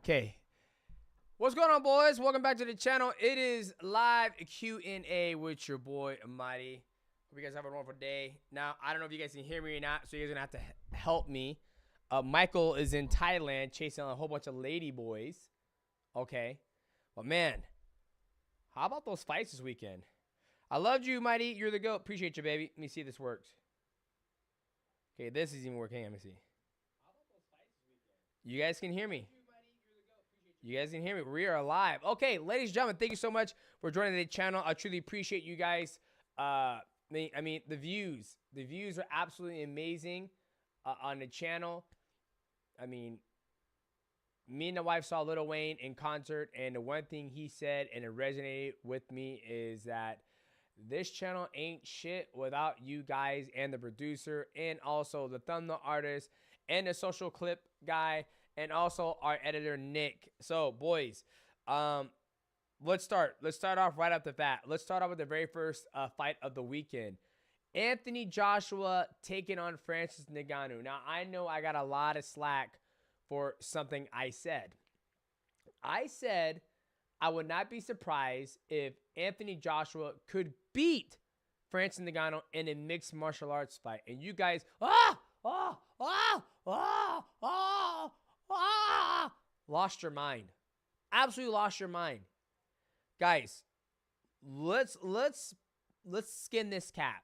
Okay. What's going on, boys? Welcome back to the channel. It is live Q&A with your boy, Mighty. Hope you guys have a wonderful day. Now, I don't know if you guys can hear me or not, so you guys are going to have to help me. Michael is in Thailand chasing a whole bunch of lady boys. Okay. But, man, how about those fights this weekend? I loved you, Mighty. You're the GOAT. Appreciate you, baby. Let me see if this works. Okay, this is even working. Let me see. You guys can hear me. You guys can hear me. We are live. Okay, ladies and gentlemen, thank you so much for joining the channel. I truly appreciate you guys. I mean, the views. The views are absolutely amazing on the channel. I mean, me and the wife saw Lil Wayne in concert, and the one thing he said, and it resonated with me, is that this channel ain't shit without you guys and the producer, and also the thumbnail artist, and the social clip guy, and also our editor, Nick. So, boys, let's start. Let's start off right off the bat. Let's start off with the very first fight of the weekend. Anthony Joshua taking on Francis Ngannou. Now, I know I got a lot of slack for something I said. I said I would not be surprised if Anthony Joshua could beat Francis Ngannou in a mixed martial arts fight. And you guys, lost your mind. Absolutely lost your mind. Guys, let's skin this cat.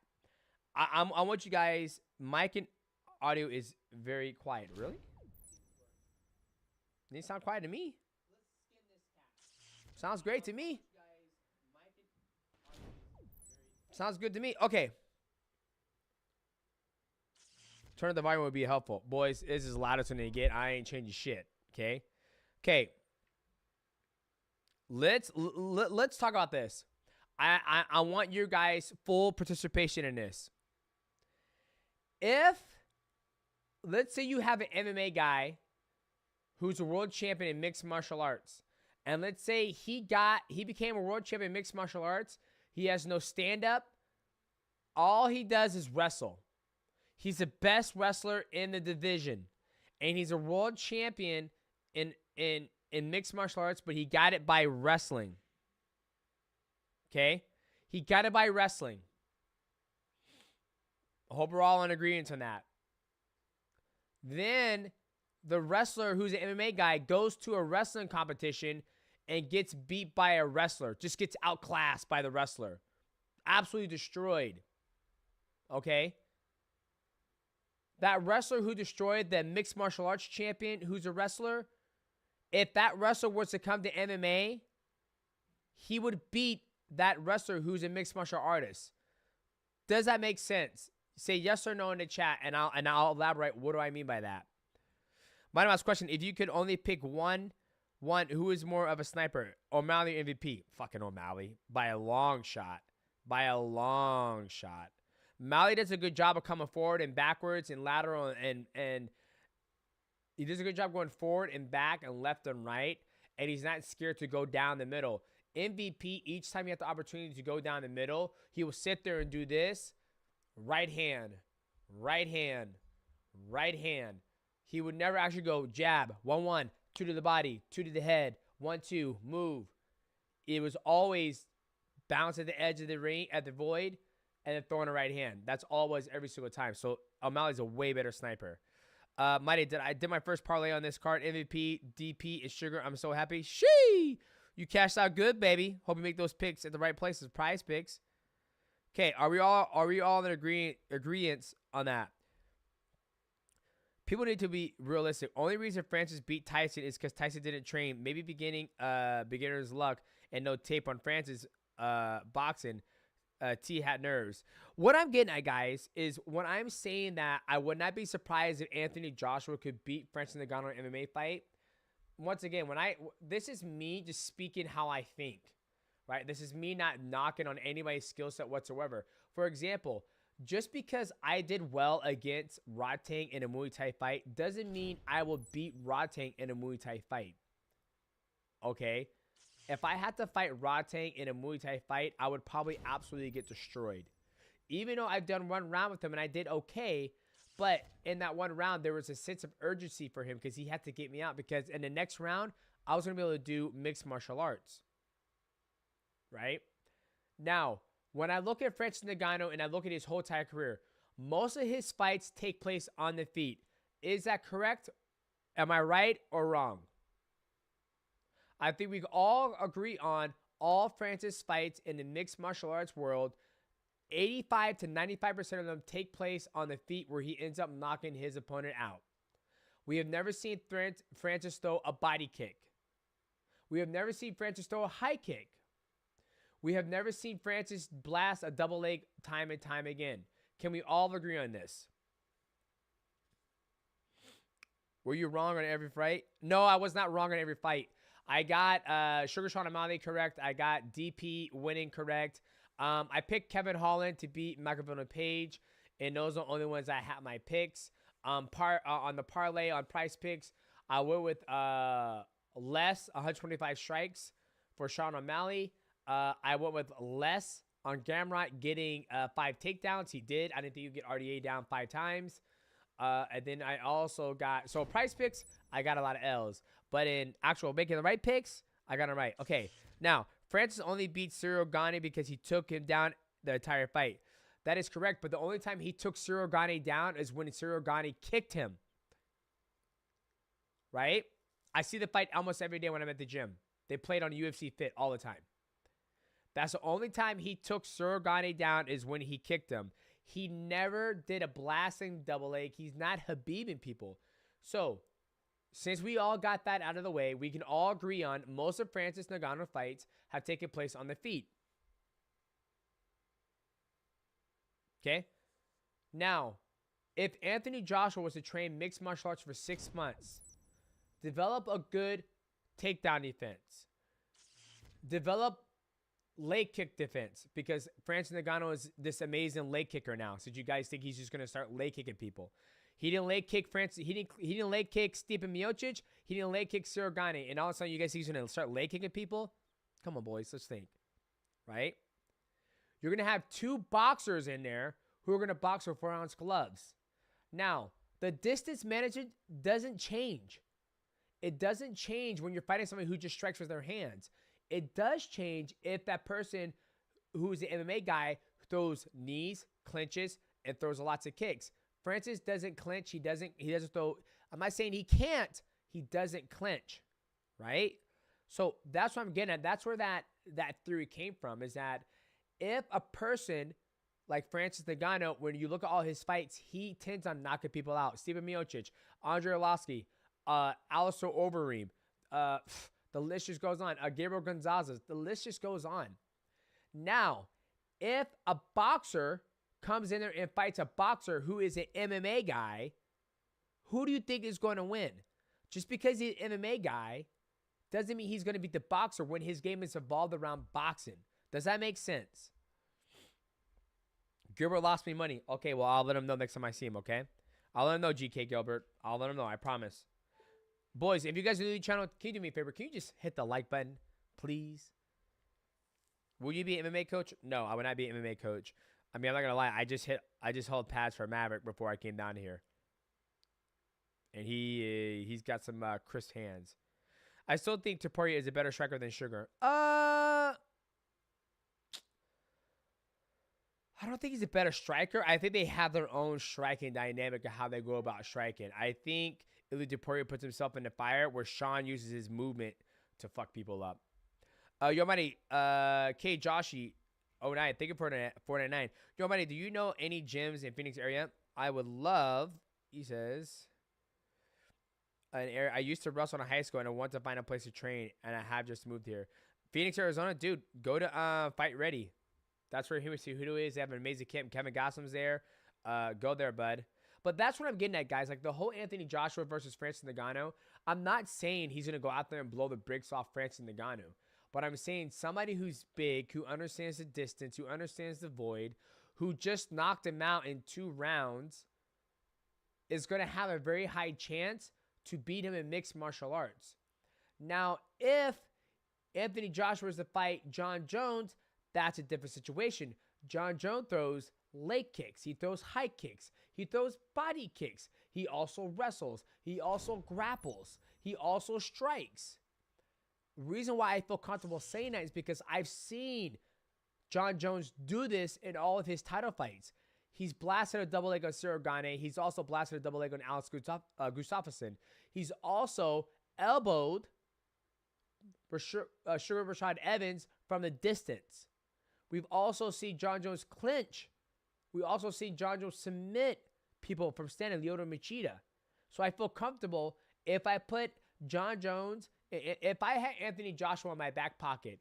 I want you guys, mic and audio is very quiet. Really? They sound quiet to me. Sounds great to me. Sounds good to me. Okay. Turn the volume would be helpful. Boys, this is loudest than they get. I ain't changing shit. Okay? Okay. Let's talk about this. I want your guys' full participation in this. If, let's say you have an MMA guy who's a world champion in mixed martial arts, and let's say he became a world champion in mixed martial arts, he has no stand-up, all he does is wrestle. He's the best wrestler in the division, and he's a world champion in mixed martial arts, but he got it by wrestling. Okay? He got it by wrestling. I hope we're all in agreement on that. Then the wrestler who's an MMA guy goes to a wrestling competition and gets beat by a wrestler. Just gets outclassed by the wrestler. Absolutely destroyed. Okay? That wrestler who destroyed the mixed martial arts champion who's a wrestler, if that wrestler was to come to MMA, he would beat that wrestler who's a mixed martial artist. Does that make sense? Say yes or no in the chat, and I'll elaborate. What do I mean by that? My last question: if you could only pick one, who is more of a sniper, O'Malley or MVP? Fucking O'Malley by a long shot. By a long shot. O'Malley does a good job of coming forward and backwards and lateral, and he does a good job going forward and back and left and right, and he's not scared to go down the middle. MVP, each time he had the opportunity to go down the middle, he will sit there and do this. Right hand, right hand, right hand. He would never actually go jab, 1-1, 2 to the body, 2 to the head, 1-2, move. It was always bounce at the edge of the ring, at the void, and then throwing a right hand. That's all it was every single time. So O'Malley's a way better sniper. Mighty, I did my first parlay on this card. MVP, DP, is Sugar. I'm so happy. Shee! You cashed out good, baby. Hope you make those picks at the right places. Prize picks. Okay, are we all in agreement on that? People need to be realistic. Only reason Francis beat Tyson is because Tyson didn't train. Maybe beginner's luck and no tape on Francis boxing. T had nerves. What I'm getting at, guys, is when I'm saying that I would not be surprised if Anthony Joshua could beat Francis Ngannou in an MMA fight. Once again, this is me just speaking how I think. Right? This is me not knocking on anybody's skill set whatsoever. For example, just because I did well against Rethinking in a Muay Thai fight doesn't mean I will beat Rethinking in a Muay Thai fight. Okay? If I had to fight Rethinking in a Muay Thai fight, I would probably absolutely get destroyed. Even though I've done one round with him and I did okay, but in that one round, there was a sense of urgency for him because he had to get me out, because in the next round, I was going to be able to do mixed martial arts. Right? Now, when I look at Francis Ngannou and I look at his whole entire career, most of his fights take place on the feet. Is that correct? Am I right or wrong? I think we can all agree on all Francis fights in the mixed martial arts world, 85 to 95% of them take place on the feet where he ends up knocking his opponent out. We have never seen Francis throw a body kick. We have never seen Francis throw a high kick. We have never seen Francis blast a double leg time and time again. Can we all agree on this? Were you wrong on every fight? No, I was not wrong on every fight. I got Sugar Sean O'Malley correct. I got DP winning correct. I picked Kevin Holland to beat McGregor Page, and those are the only ones I had my picks. On the parlay on Price Picks, I went with less 125 strikes for Sean O'Malley. I went with less on Gamrot getting 5 takedowns. He did. I didn't think you could get RDA down 5 times. And then I also got, so Price Picks, I got a lot of L's. But in actual making the right picks, I got it right. Okay, now, Francis only beat Cyril Gane because he took him down the entire fight. That is correct, but the only time he took Cyril Gane down is when Cyril Gane kicked him. Right? I see the fight almost every day when I'm at the gym. They played on UFC Fit all the time. That's the only time he took Cyril Gane down is when he kicked him. He never did a blasting double leg. He's not Habibing people. So, since we all got that out of the way, we can all agree on most of Francis Ngannou fights have taken place on the feet. Okay? Now, if Anthony Joshua was to train mixed martial arts for 6 months, develop a good takedown defense, develop leg kick defense, because Francis Ngannou is this amazing leg kicker now. So you guys think he's just going to start leg kicking people? He didn't leg kick Francis. He didn't leg kick Stipe Miocic. He didn't leg kick Cyril Gane. And all of a sudden, you guys think he's going to start leg kicking people? Come on, boys. Let's think. Right? You're going to have 2 boxers in there who are going to box with 4-ounce gloves. Now, the distance management doesn't change. It doesn't change when you're fighting somebody who just strikes with their hands. It does change if that person who's the MMA guy throws knees, clinches, and throws lots of kicks. Francis doesn't clinch. He doesn't throw. I'm not saying he can't. He doesn't clinch, right? So that's what I'm getting at. That's where that theory came from, is that if a person like Francis Ngannou, when you look at all his fights, he tends on knocking people out. Stipe Miocic, Andrei Arlovski, Alistair Overeem, the list just goes on. Gabriel Gonzalez, the list just goes on. Now, if a boxer comes in there and fights a boxer who is an MMA guy, who do you think is going to win? Just because he's an MMA guy doesn't mean he's going to beat the boxer when his game is evolved around boxing. Does that make sense? Gilbert lost me money. Okay, well, I'll let him know next time I see him, okay? I'll let him know, GK Gilbert. I'll let him know, I promise. Boys, if you guys are new to the channel, can you do me a favor? Can you just hit the like button, please? Will you be an MMA coach? No, I would not be an MMA coach. I mean, I'm not gonna lie. I just held pads for Maverick before I came down here, and he's got some crisp hands. I still think Topuria is a better striker than Sugar. I don't think he's a better striker. I think they have their own striking dynamic of how they go about striking. I think Ilya Topuria puts himself in the fire where Sean uses his movement to fuck people up. Yo, buddy, K. Joshi. 09, thank you for 499. Yo, buddy, do you know any gyms in Phoenix area? I would love, he says, an area. I used to wrestle in high school and I want to find a place to train, and I have just moved here. Phoenix, Arizona, dude, go to Fight Ready. That's where Huey Cejudo is. They have an amazing camp. Kevin Gossum's there. Go there, bud. But that's what I'm getting at, guys. Like the whole Anthony Joshua versus Francis Ngannou, I'm not saying he's going to go out there and blow the bricks off Francis Ngannou. But I'm saying somebody who's big, who understands the distance, who understands the void, who just knocked him out in 2 rounds, is going to have a very high chance to beat him in mixed martial arts. Now, if Anthony Joshua is to fight Jon Jones, that's a different situation. Jon Jones throws leg kicks. He throws high kicks. He throws body kicks. He also wrestles. He also grapples. He also strikes. Reason why I feel comfortable saying that is because I've seen Jon Jones do this in all of his title fights. He's blasted a double leg on Cyril Gane. He's also blasted a double leg on Alex Gustafsson. He's also elbowed Sugar Rashad Evans from the distance. We've also seen Jon Jones clinch. We also seen Jon Jones submit people from standing, Lyoto Machida. So I feel comfortable if I put Jon Jones, if I had Anthony Joshua in my back pocket,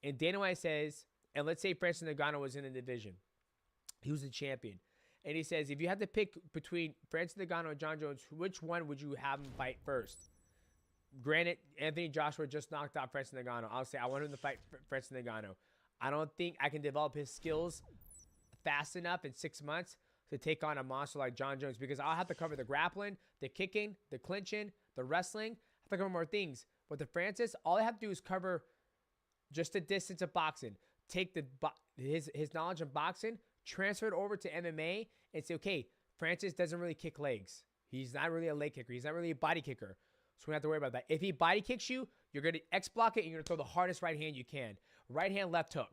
and Dana White says, and let's say Francis Ngannou was in the division, he was the champion, and he says, if you had to pick between Francis Ngannou and Jon Jones, which one would you have him fight first? Granted, Anthony Joshua just knocked out Francis Ngannou. I'll say I want him to fight Francis Ngannou. I don't think I can develop his skills fast enough in 6 months to take on a monster like Jon Jones, because I'll have to cover the grappling, the kicking, the clinching, the wrestling. I have to cover more things. But the Francis, all I have to do is cover just the distance of boxing. Take his knowledge of boxing, transfer it over to MMA, and say, okay, Francis doesn't really kick legs. He's not really a leg kicker. He's not really a body kicker. So we don't have to worry about that. If he body kicks you, you're going to X block it, and you're going to throw the hardest right hand you can. Right hand, left hook.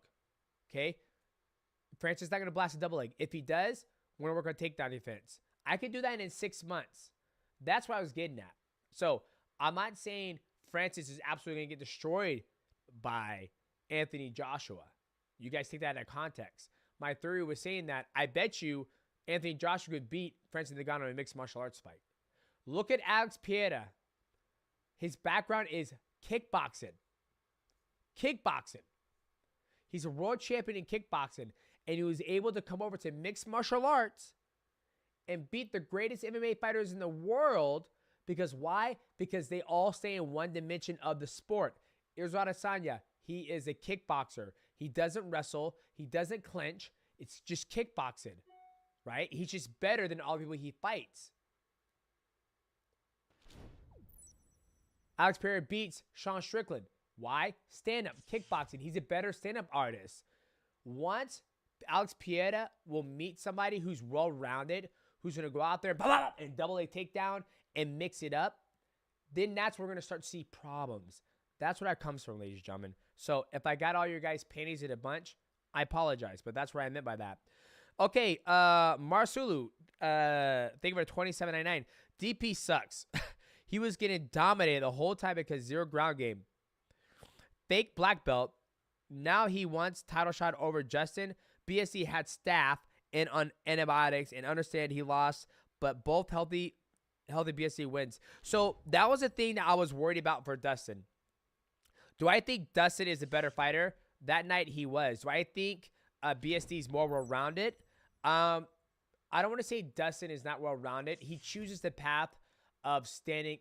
Okay? Francis is not going to blast a double leg. If he does, we're going to work on takedown defense. I can do that in 6 months. That's what I was getting at. So I'm not saying Francis is absolutely going to get destroyed by Anthony Joshua. You guys take that out of context. My theory was saying that I bet you Anthony Joshua could beat Francis Ngannou in a mixed martial arts fight. Look at Alex Pereira. His background is kickboxing. Kickboxing. He's a world champion in kickboxing, and he was able to come over to mixed martial arts and beat the greatest MMA fighters in the world. Because why? Because they all stay in one dimension of the sport. Israel Adesanya, he is a kickboxer. He doesn't wrestle. He doesn't clinch. It's just kickboxing, right? He's just better than all the people he fights. Alex Pereira beats Sean Strickland. Why? Stand-up, kickboxing. He's a better stand-up artist. Once Alex Pereira will meet somebody who's well-rounded, who's going to go out there and double a takedown and mix it up, then that's where we're going to start to see problems. That's where that comes from, ladies and gentlemen. So if I got all your guys' panties in a bunch, I apologize, but that's what I meant by that. Okay, Marsulu, thank you for $27.99. DP sucks. He was getting dominated the whole time because zero ground game. Fake black belt. Now he wants title shot over Justin. BSC had staff and on antibiotics, and understand he lost, but both healthy BSC wins. So that was a thing that I was worried about for Dustin. Do I think Dustin is a better fighter? That night he was. Do I think BSD is more well-rounded? I don't want to say Dustin is not well-rounded. He chooses the path of standing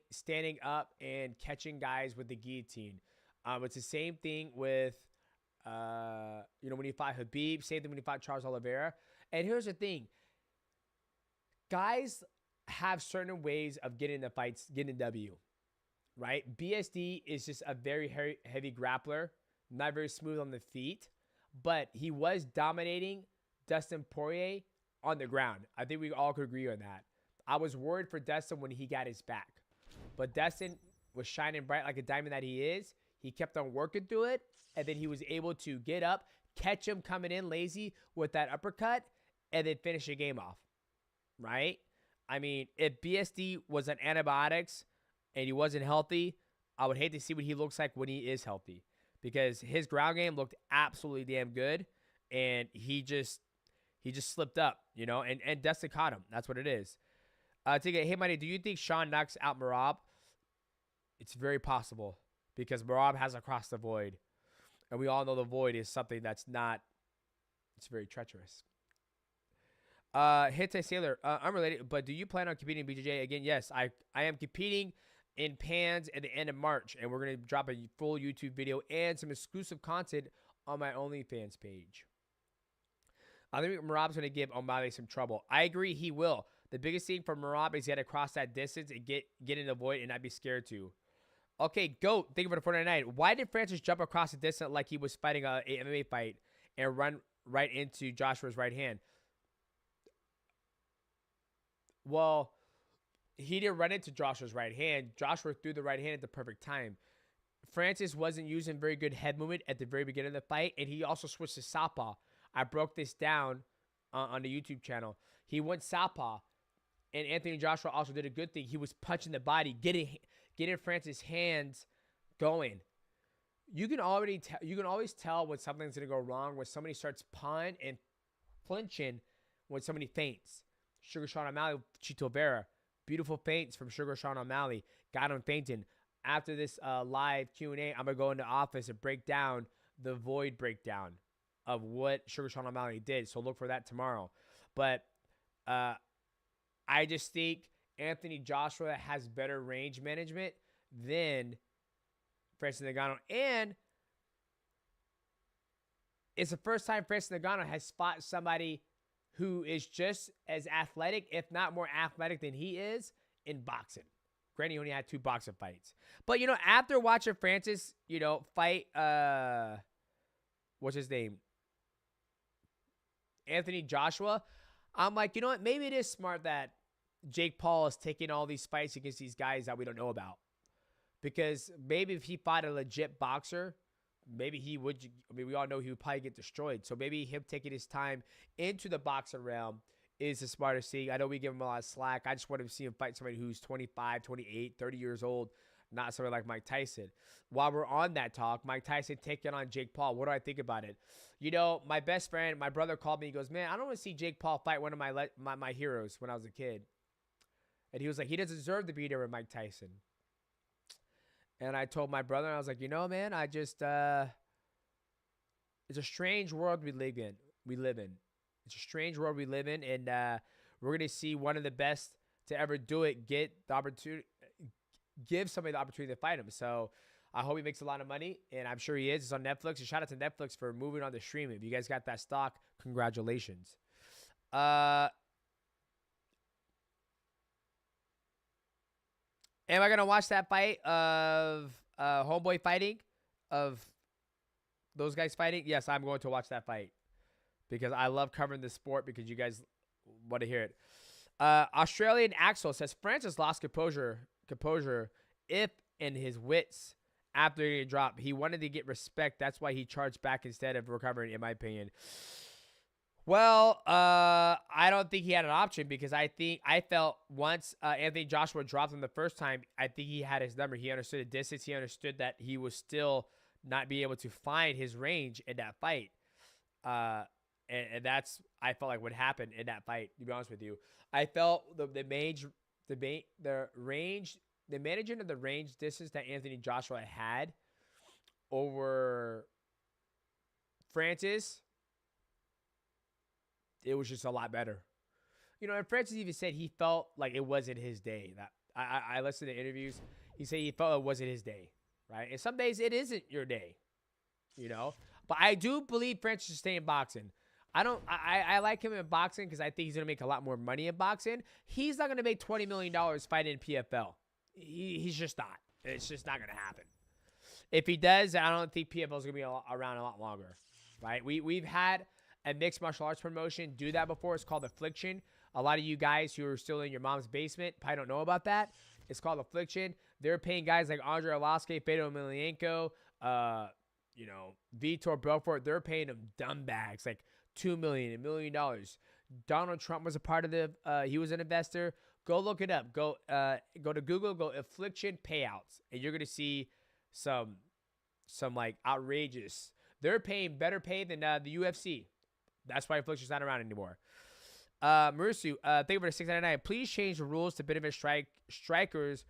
up and catching guys with the guillotine. It's the same thing with, when he fought Khabib. Same thing when he fought Charles Oliveira. And here's the thing. Guys have certain ways of getting the fights, getting a W, right? BSD is just a very heavy grappler, not very smooth on the feet, but he was dominating Dustin Poirier on the ground. I think we all could agree on that. I was worried for Dustin when he got his back, but Dustin was shining bright like a diamond that he is. He kept on working through it, and then he was able to get up, catch him coming in lazy with that uppercut, and then finish the game off, right? I mean, if BSD was on antibiotics and he wasn't healthy, I would hate to see what he looks like when he is healthy, because his ground game looked absolutely damn good, and he just slipped up, and Dustin caught him. That's what it is. Hey, Money, do you think Sean knocks out Merab? It's very possible, because Merab has a cross the void, and we all know the void is something that's not, it's very treacherous. Hit Sailor, unrelated, but do you plan on competing in BJJ again? Yes, I am competing in Pans at the end of March, and we're going to drop a full YouTube video and some exclusive content on my OnlyFans page. I think Merab's going to give O'Malley some trouble. I agree, he will. The biggest thing for Merab is he had to cross that distance and get in the void and not be scared to. Okay, GOAT, thank you for the 49. Why did Francis jump across the distance like he was fighting a MMA fight and run right into Joshua's right hand? Well, he didn't run into Joshua's right hand. Joshua threw the right hand at the perfect time. Francis wasn't using very good head movement at the very beginning of the fight, and he also switched to southpaw. I broke this down on the YouTube channel. He went southpaw, and Anthony Joshua also did a good thing. He was punching the body, getting Francis' hands going. You can always tell when something's gonna go wrong when somebody starts pawing and flinching when somebody faints. Sugar Sean O'Malley, Chito Vera, beautiful feints from Sugar Sean O'Malley, got him fainting. After this live Q&A, I'm gonna go into office and break down the void breakdown of what Sugar Sean O'Malley did. So look for that tomorrow. But I just think Anthony Joshua has better range management than Francis Ngannou. And it's the first time Francis Ngannou has fought somebody who is just as athletic, if not more athletic than he is in boxing. Granted, he only had 2 boxing fights. But, after watching Francis, fight, what's his name? Anthony Joshua, I'm like, you know what? Maybe it is smart that Jake Paul is taking all these fights against these guys that we don't know about. Because maybe if he fought a legit boxer, maybe he would. I mean, we all know he would probably get destroyed. So maybe him taking his time into the boxing realm is the smartest thing. I know we give him a lot of slack. I just want to see him fight somebody who's 25, 28, 30 years old, not somebody like Mike Tyson. While we're on that talk, Mike Tyson taking on Jake Paul. What do I think about it? My best friend, my brother called me. He goes, man, I don't want to see Jake Paul fight one of my heroes when I was a kid. And he was like, he doesn't deserve to be there with Mike Tyson. And I told my brother, I was like, man, I just, it's a strange world we live in. It's a strange world we live in, and we're going to see one of the best to ever do it get the opportunity, give somebody the opportunity to fight him. So I hope he makes a lot of money, and I'm sure he is. It's on Netflix. And shout out to Netflix for moving on to streaming. If you guys got that stock, congratulations. Am I going to watch that fight of Homeboy fighting, of those guys fighting? Yes, I'm going to watch that fight because I love covering the sport because you guys want to hear it. Australian Axel says Francis lost composure if in his wits after getting dropped. He wanted to get respect. That's why he charged back instead of recovering, in my opinion. Well, I don't think he had an option because I felt once Anthony Joshua dropped him the first time, I think he had his number. He understood the distance. He understood that he was still not be able to find his range in that fight. And that's, I felt like what happened in that fight, to be honest with you. I felt the management of the range distance that Anthony Joshua had over Francis, it was just a lot better. And Francis even said he felt like it wasn't his day. That I listened to interviews. He said he felt it wasn't his day, right? And some days it isn't your day, But I do believe Francis should stay in boxing. I like him in boxing because I think he's going to make a lot more money in boxing. He's not going to make $20 million fighting in PFL. He's just not. It's just not going to happen. If he does, I don't think PFL is going to be around a lot longer, right? We've had a mixed martial arts promotion do that before. It's called Affliction. A lot of you guys who are still in your mom's basement probably don't know about that. It's called Affliction. They're paying guys like Andre Arlovski, Fedor Emelianenko, Vitor Belfort. They're paying them dumb bags, like $2 million, $1 million. Donald Trump was a part of he was an investor. Go look it up. Go to Google, go Affliction payouts, and you're gonna see some like outrageous. They're paying better pay than the UFC. That's why Affliction's not around anymore. Marusu, thank you for the $6.99. Please change the rules to benefit strikers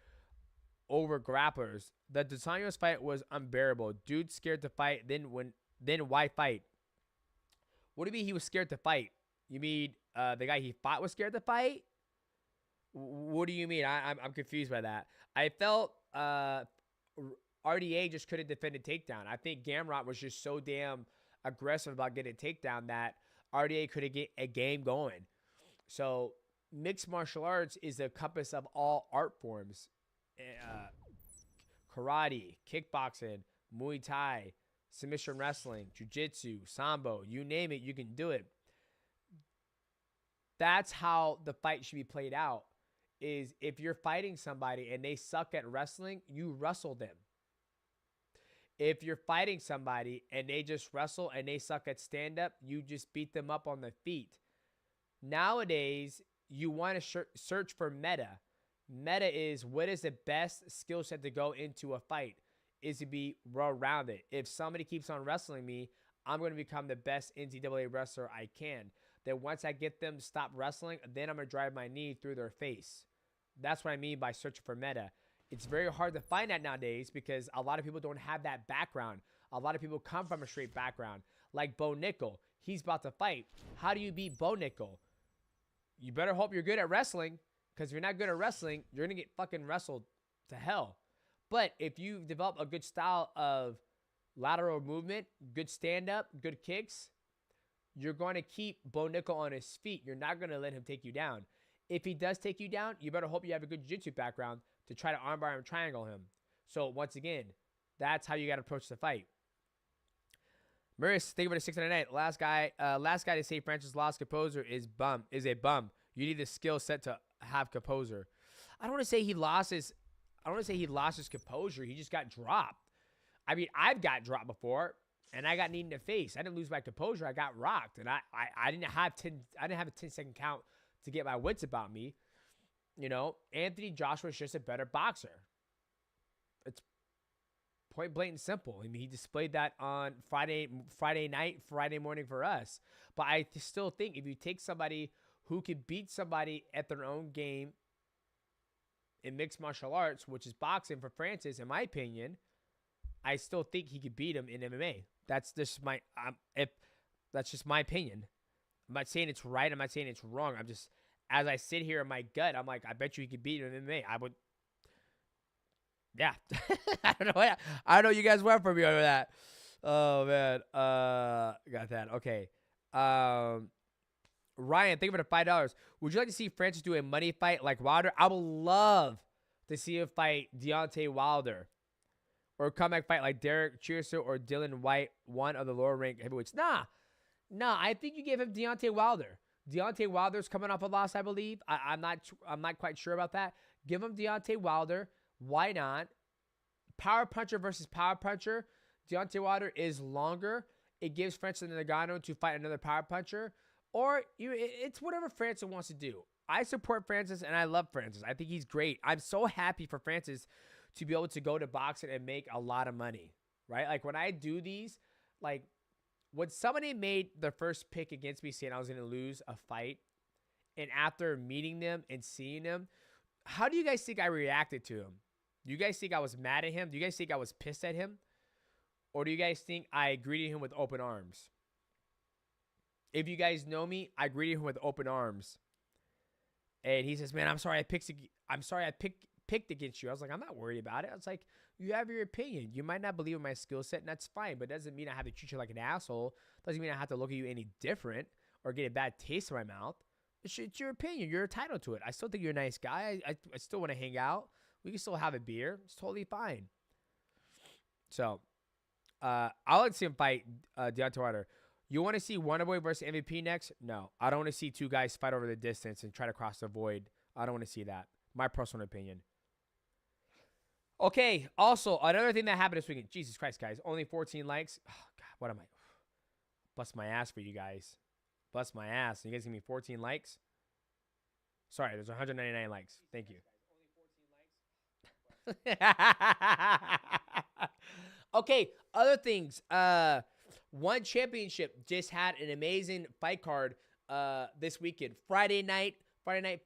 over grapplers. The Dos Anjos fight was unbearable. Dude scared to fight. Then why fight? What do you mean he was scared to fight? You mean the guy he fought was scared to fight? What do you mean? I'm confused by that. I felt RDA just couldn't defend a takedown. I think Gamrot was just so damn aggressive about getting a takedown that RDA couldn't get a game going. So mixed martial arts is the compass of all art forms. Karate, kickboxing, Muay Thai, submission wrestling, jiu-jitsu, sambo, you name it, you can do it. That's how the fight should be played out, is if you're fighting somebody and they suck at wrestling, you wrestle them. If you're fighting somebody and they just wrestle and they suck at stand-up, you just beat them up on the feet. Nowadays, you want to search for meta. Meta is what is the best skill set to go into a fight, is to be well-rounded. If somebody keeps on wrestling me, I'm going to become the best NCAA wrestler I can. Then once I get them to stop wrestling, then I'm going to drive my knee through their face. That's what I mean by searching for meta. It's very hard to find that nowadays because a lot of people don't have that background. A lot of people come from a straight background. Like Bo Nickel. He's about to fight. How do you beat Bo Nickel? You better hope you're good at wrestling, because if you're not good at wrestling, you're going to get fucking wrestled to hell. But if you develop a good style of lateral movement, good stand-up, good kicks, you're going to keep Bo Nickel on his feet. You're not going to let him take you down. If he does take you down, you better hope you have a good jiu-jitsu background to try to armbar and triangle him. So once again, that's how you got to approach the fight. Maris, thank you for the 699. Last guy to say Francis lost composure is a bum. You need the skill set to have composure. I don't want to say he lost his composure. He just got dropped. I mean, I've got dropped before, and I got kneed in the face. I didn't lose my composure. I got rocked, and I didn't have a 10-second count to get my wits about me. You know, Anthony Joshua is just a better boxer. It's point blank and simple. I mean, he displayed that on Friday night, Friday morning for us. But I still think if you take somebody who can beat somebody at their own game in mixed martial arts, which is boxing for Francis, in my opinion, I still think he could beat him in MMA. That's just my that's just my opinion. I'm not saying it's right. I'm not saying it's wrong. I'm just, as I sit here in my gut, I'm like, I bet you he could beat him in MMA. I would. Yeah. I don't know you guys went for me over that. Oh, man. Got that. Okay. Ryan, thank you for the $5. Would you like to see Francis do a money fight like Wilder? I would love to see him fight Deontay Wilder. Or a comeback fight like Derek Chisora or Dylan White, one of the lower ranked heavyweights. Nah, I think you gave him Deontay Wilder. Deontay Wilder's coming off a loss, I believe. I'm not quite sure about that. Give him Deontay Wilder. Why not? Power puncher versus power puncher. Deontay Wilder is longer. It gives Francis Ngannou to fight another power puncher. Or it's whatever Francis wants to do. I support Francis and I love Francis. I think he's great. I'm so happy for Francis to be able to go to boxing and make a lot of money, right? Like when I do these, like when somebody made their first pick against me saying I was going to lose a fight, and after meeting them and seeing them, how do you guys think I reacted to him? Do you guys think I was mad at him? Do you guys think I was pissed at him? Or do you guys think I greeted him with open arms? If you guys know me, I greeted him with open arms. And he says, man, I'm sorry I picked against you. I was like, I'm not worried about it. I was like, you have your opinion. You might not believe in my skill set, and that's fine. But it doesn't mean I have to treat you like an asshole. Doesn't mean I have to look at you any different or get a bad taste in my mouth. It's your opinion. You're entitled to it. I still think you're a nice guy. I still want to hang out. We can still have a beer. It's totally fine. So, I'll like to see him fight Deontay Wilder. You want to see Wonderboy versus MVP next? No. I don't want to see two guys fight over the distance and try to cross the void. I don't want to see that. My personal opinion. Okay. Also, another thing that happened this weekend. Jesus Christ, guys. Only 14 likes. Oh, God, what am I? Bust my ass for you guys. Bust my ass. You guys give me 14 likes? Sorry, there's 199 likes. Thank you. Okay, other things. One Championship just had an amazing fight card this weekend. Friday night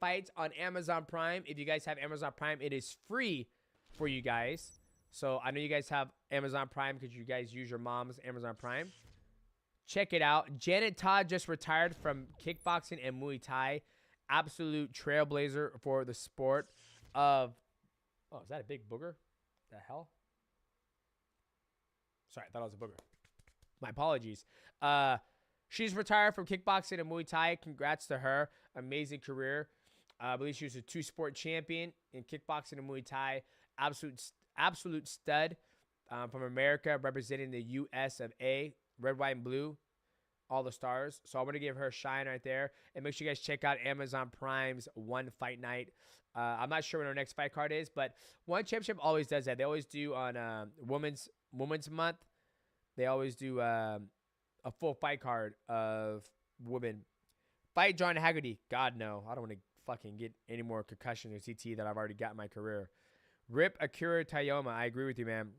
fights on Amazon Prime. If you guys have Amazon Prime, it is free for you guys. So I know you guys have Amazon Prime because you guys use your mom's Amazon Prime. Check it out. Janet Todd just retired from kickboxing and Muay Thai. Absolute trailblazer for the sport of... Oh, is that a big booger? The hell? Sorry, I thought it was a booger. My apologies. She's retired from kickboxing and Muay Thai. Congrats to her. Amazing career. I believe she was a two-sport champion in kickboxing and Muay Thai. Absolute stud from America, representing the US of A. Red, white, and blue. All the stars. So I want to give her a shine right there. And make sure you guys check out Amazon Prime's One Fight Night. I'm not sure when our next fight card is, but One Championship always does that. They always do on women's Women's Month, they always do a full fight card of women. Fight John Haggerty. God, no. I don't want to fucking get any more concussion or CT that I've already got in my career. Rip Akira Toyoma. I agree with you, man.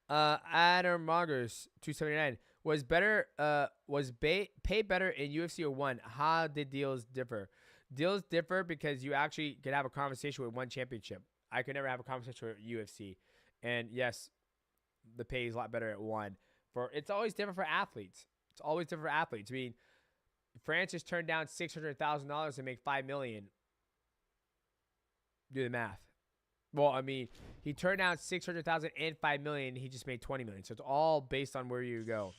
Adam Mongers, 279. Was paid better in UFC or one? How did deals differ? Deals differ because you actually can have a conversation with one championship. I could never have a conversation with UFC. And yes, the pay is a lot better at one. It's always different for athletes. It's always different for athletes. I mean, Francis turned down $600,000 to make $5 million. Do the math. Well, I mean, he turned down $600,000 and $5 million. He just made $20 million. So it's all based on where you go.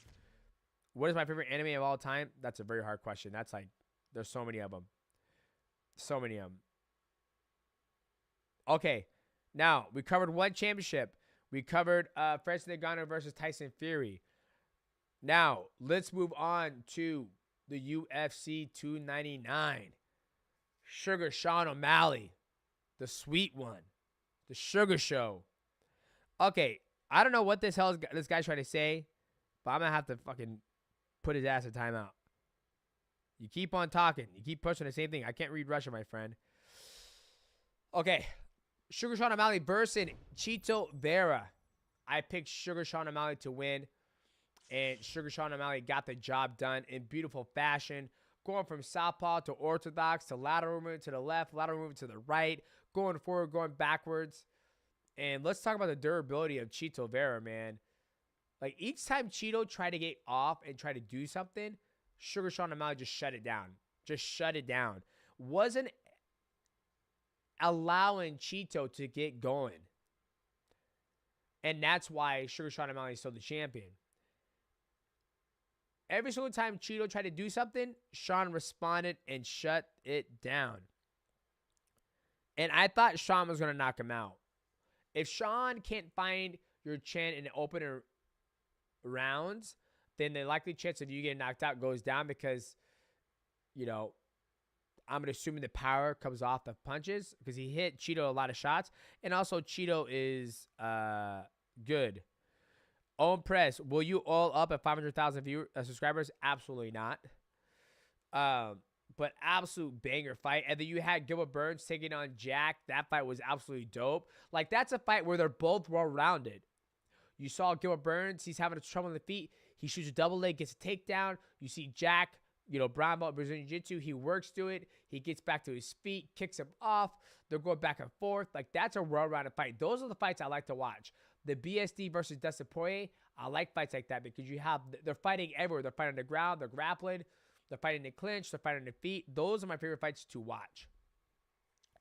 What is my favorite anime of all time? That's a very hard question. That's like, there's so many of them. So many of them. Okay. Now, we covered one championship. We covered Francis Ngannou versus Tyson Fury. Now, let's move on to the UFC 299. Sugar Sean O'Malley. The sweet one. The Sugar Show. Okay, I don't know what this guy's trying to say, but I'm going to have to fucking put his ass in timeout. You keep on talking. You keep pushing the same thing. I can't read Russian, my friend. Okay. Sugar Sean O'Malley versus Chito Vera. I picked Sugar Sean O'Malley to win, and Sugar Sean O'Malley got the job done in beautiful fashion, going from southpaw to orthodox to lateral movement to the left, lateral movement to the right, going forward, going backwards. And let's talk about the durability of Chito Vera, man. Like, each time Chito tried to get off and try to do something, Sugar Sean O'Malley just shut it down. Just shut it down. Wasn't allowing Chito to get going. And that's why Sugar Sean O'Malley is still the champion. Every single time Chito tried to do something, Sean responded and shut it down. And I thought Sean was going to knock him out. If Sean can't find your chin in the opener rounds, then the likely chance of you getting knocked out goes down because, you know, I'm assuming the power comes off the punches because he hit Chito a lot of shots. And also Chito is good. Owen Press, will you all up at 500,000 subscribers? Absolutely not. But absolute banger fight. And then you had Gilbert Burns taking on Jack. That fight was absolutely dope. Like, that's a fight where they're both well-rounded. You saw Gilbert Burns. He's having trouble on the feet. He shoots a double leg, gets a takedown. You see Jack, you know, brown belt Brazilian Jiu-Jitsu. He works through it. He gets back to his feet, kicks him off. They're going back and forth. Like, that's a well-rounded fight. Those are the fights I like to watch. The BSD versus Dustin Poirier, I like fights like that because they're fighting everywhere. They're fighting on the ground. They're grappling. They're fighting the clinch. They're fighting the feet. Those are my favorite fights to watch.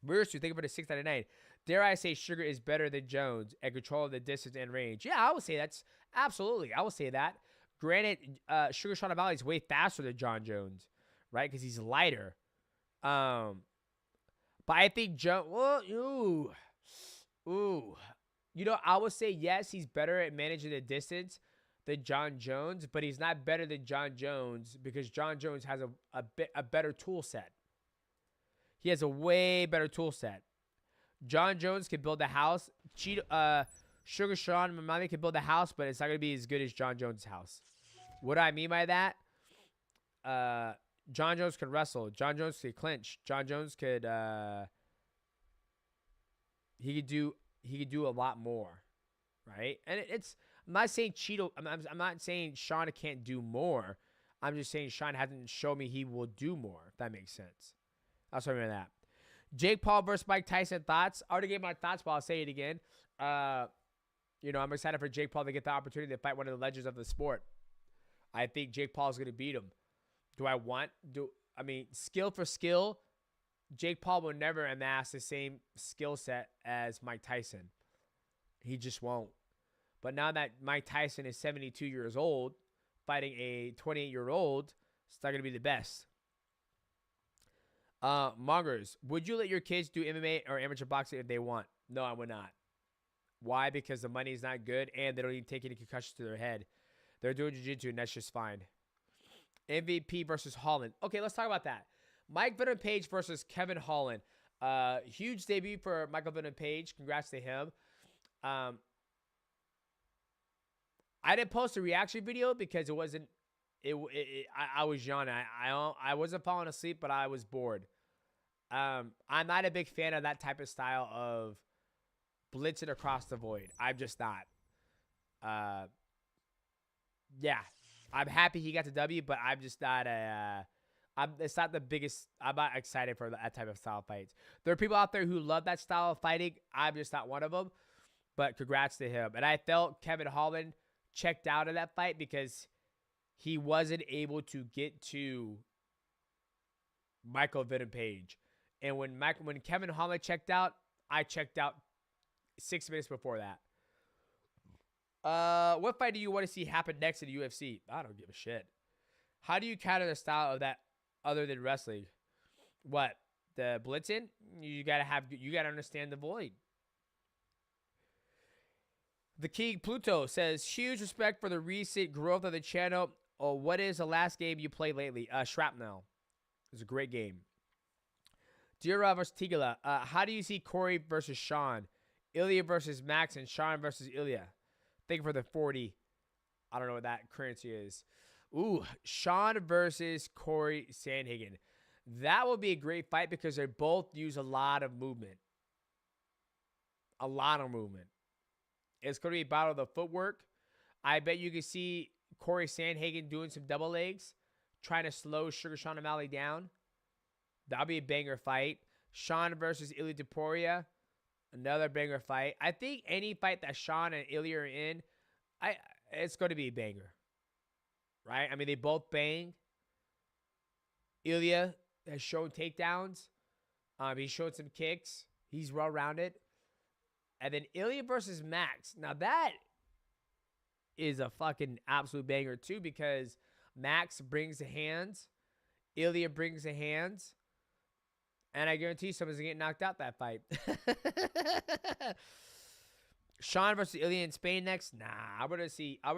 Versus, think about the 699. Dare I say Sugar is better than Jones at control of the distance and range? Yeah, I would say that's absolutely. I would say that. Granted, Sugar Sean O'Malley is way faster than Jon Jones, right? Because he's lighter. But I think Jones. Well, ooh. You know, I would say yes, he's better at managing the distance than Jon Jones, but he's not better than Jon Jones because Jon Jones has a better tool set. He has a way better tool set. Jon Jones can build a house. Sugar Sean O'Malley can build a house, but it's not going to be as good as Jon Jones' house. What do I mean by that? Jon Jones could wrestle. Jon Jones could clinch. Jon Jones could he could do a lot more, right? And I'm not saying Cheeto. I'm not saying Sean can't do more. I'm just saying Sean hasn't shown me he will do more. If that makes sense. I'll show you that. Jake Paul versus Mike Tyson. Thoughts? I already gave my thoughts, but I'll say it again. You know, I'm excited for Jake Paul to get the opportunity to fight one of the legends of the sport. I think Jake Paul is going to beat him. I mean, skill for skill, Jake Paul will never amass the same skill set as Mike Tyson. He just won't. But now that Mike Tyson is 72 years old, fighting a 28-year-old, it's not going to be the best. Mongers, would you let your kids do MMA or amateur boxing if they want? No, I would not. Why? Because the money is not good and they don't even take any concussions to their head. They're doing jiu-jitsu and that's just fine. MVP versus Holland. Okay, let's talk about that. Mike Venom Page versus Kevin Holland. Huge debut for Michael Venom Page. Congrats to him. I didn't post a reaction video because it wasn't. I was young. I wasn't falling asleep, but I was bored. I'm not a big fan of that type of style of blitzing across the void. I'm just not. Yeah, I'm happy he got the W, but I'm just not a. It's not the biggest. I'm not excited for that type of style of fights. There are people out there who love that style of fighting. I'm just not one of them. But congrats to him. And I felt Kevin Holland checked out of that fight because he wasn't able to get to Michael Venom Page. And when Kevin Holland checked out, I checked out 6 minutes before that. What fight do you want to see happen next in the UFC? I don't give a shit. How do you counter the style of that other than wrestling? What? The blitzing? You gotta understand the void. The King Pluto says, huge respect for the recent growth of the channel. Oh, what is the last game you played lately? Shrapnel. It was a great game. Dira versus Tigala. How do you see Corey versus Sean? Ilya versus Max and Sean versus Ilya. Thank you for the 40. I don't know what that currency is. Ooh, Sean versus Corey Sandhagen. That will be a great fight because they both use a lot of movement. A lot of movement. It's going to be a battle of the footwork. I bet you can see Corey Sandhagen doing some double legs, trying to slow Sugar Sean O'Malley down. That'll be a banger fight. Sean versus Ilya Topuria. Another banger fight. I think any fight that Sean and Ilya are in, it's going to be a banger. Right? I mean, they both bang. Ilya has shown takedowns. He showed some kicks. He's well-rounded. And then Ilya versus Max. Now, that is a fucking absolute banger, too, because Max brings the hands. Ilya brings the hands. And I guarantee someone's going to get knocked out that fight. Sean versus Ilya in Spain next? Nah, I want to see. I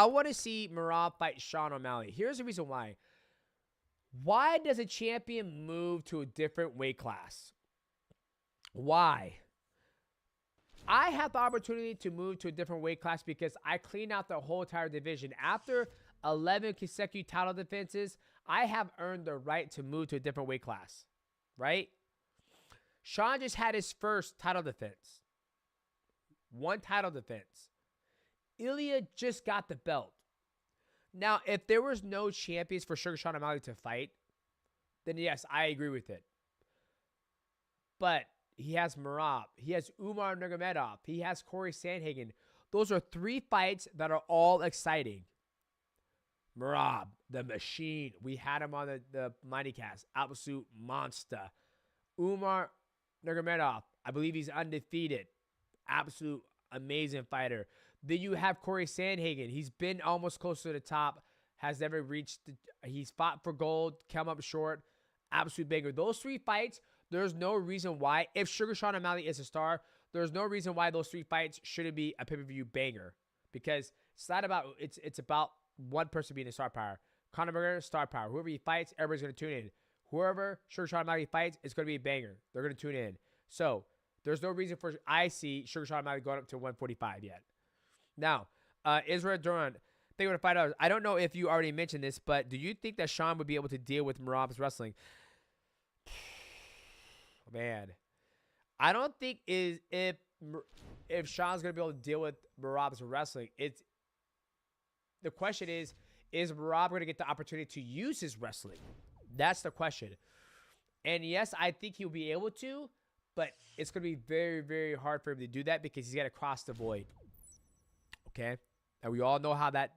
want to see Merab fight Sean O'Malley. Here's the reason why. Why does a champion move to a different weight class? Why? I have the opportunity to move to a different weight class because I cleaned out the whole entire division. After 11 consecutive title defenses, I have earned the right to move to a different weight class. Right? Sean just had his first title defense. One title defense. Ilya just got the belt. Now, if there was no champions for Sugar Sean O'Malley to fight, then yes, I agree with it. But he has Merab. He has Umar Nurmagomedov. He has Corey Sandhagen. Those are 3 fights that are all exciting. Merab, the machine. We had him on the Mighty Cast. Absolute monster. Umar Nurmagomedov. I believe he's undefeated. Absolute amazing fighter. Then you have Corey Sandhagen. He's been almost close to the top. Has never reached. He's fought for gold. Come up short. Absolute banger. Those 3 fights, there's no reason why. If Sugar Sean O'Malley is a star, there's no reason why those 3 fights shouldn't be a pay-per-view banger. Because it's not about, it's about one person being a star power. Conor McGregor, star power. Whoever he fights, everybody's going to tune in. Whoever Sugar Sean O'Malley fights, it's going to be a banger. They're going to tune in. So, there's no reason for I see Sugar Sean O'Malley going up to 145 yet. Now, Israel Duran, thank you for $5. I don't know if you already mentioned this, but do you think that Sean would be able to deal with Merab's wrestling? Man, I don't think if Sean's going to be able to deal with Merab's wrestling, the question is Merab going to get the opportunity to use his wrestling? That's the question. And yes, I think he'll be able to, but it's going to be very, very hard for him to do that because he's got to cross the void. Okay? And we all know how that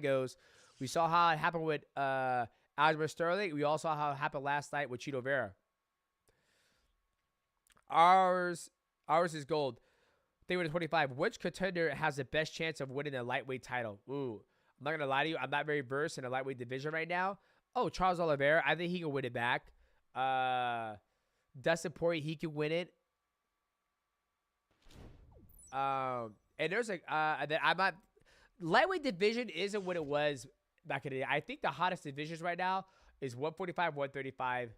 goes. We saw how it happened with Aljamain Sterling. We also saw how it happened last night with Chito Vera. Ours is gold. They were 25. Which contender has the best chance of winning the lightweight title? Ooh, I'm not going to lie to you. I'm not very versed in the lightweight division right now. Oh, Charles Oliveira. I think he can win it back. Dustin Poirier, he can win it. And there's lightweight division isn't what it was back in the day. I think the hottest divisions right now is 145, 135,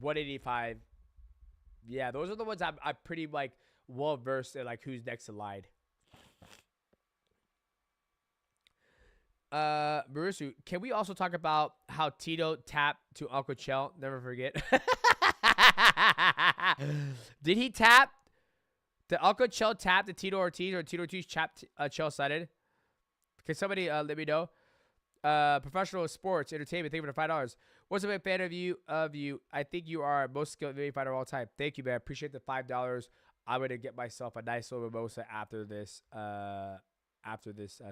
185. Yeah, those are the ones I'm pretty like well versed in like who's next in line. Marusu, can we also talk about how Tito tapped to Uncle Chell? Never forget. Did he tap? Did Uncle Chell tap to Tito Ortiz, or Tito Ortiz chapped Chell sided? Can somebody let me know? Professional sports entertainment. Thank you for the $5. What's a big fan of you? I think you are most skilled MMA fighter of all time. Thank you, man. Appreciate the $5. I'm gonna get myself a nice little mimosa after this.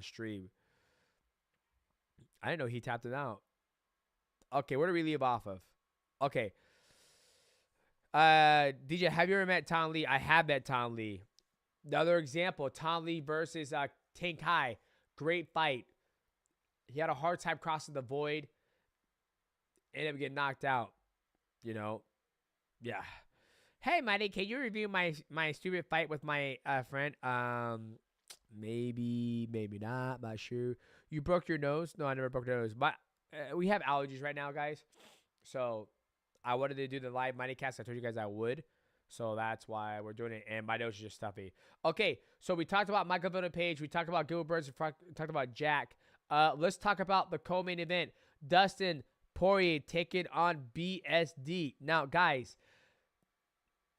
Stream. I didn't know he tapped it out. Okay, where do we leave off of? Okay. DJ, have you ever met Tom Lee? I have met Tom Lee. Another example, Tom Lee versus Tank Kai. Great fight. He had a hard time crossing the void. Ended up getting knocked out. You know? Yeah. Hey, Mighty, can you review my stupid fight with my friend? Maybe not sure. You broke your nose? No, I never broke your nose. But we have allergies right now, guys. So I wanted to do the live Mighty Cast. I told you guys I would. So that's why we're doing it. And my nose is just stuffy. Okay, so we talked about Michael Villain Page. We talked about Gilbert Burns. We talked about Jack. Let's talk about the co-main event. Dustin Poirier taking on BSD. Now, guys,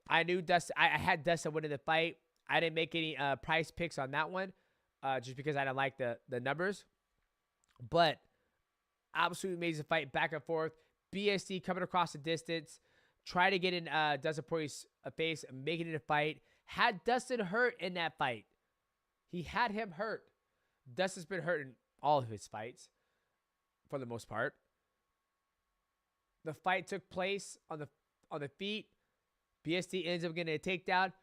I knew Dustin. I had Dustin winning the fight. I didn't make any price picks on that one, just because I didn't like the numbers. But absolutely amazing fight, back and forth. BSD coming across the distance, try to get in Dustin Poirier's face, making it a fight. Had Dustin hurt in that fight. He had him hurt. Dustin's been hurt in all of his fights, for the most part. The fight took place on the feet. BSD ends up getting a takedown,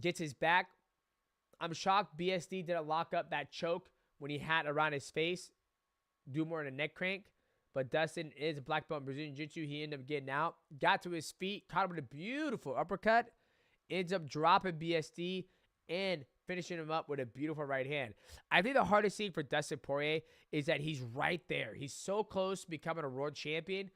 gets his back. I'm shocked BSD didn't lock up that choke when he had around his face, do more in a neck crank. But Dustin is a black belt in Brazilian Jiu-Jitsu. He ended up getting out, got to his feet, caught him with a beautiful uppercut, ends up dropping BSD and finishing him up with a beautiful right hand. I think the hardest thing for Dustin Poirier is that he's right there. He's so close to becoming a world champion,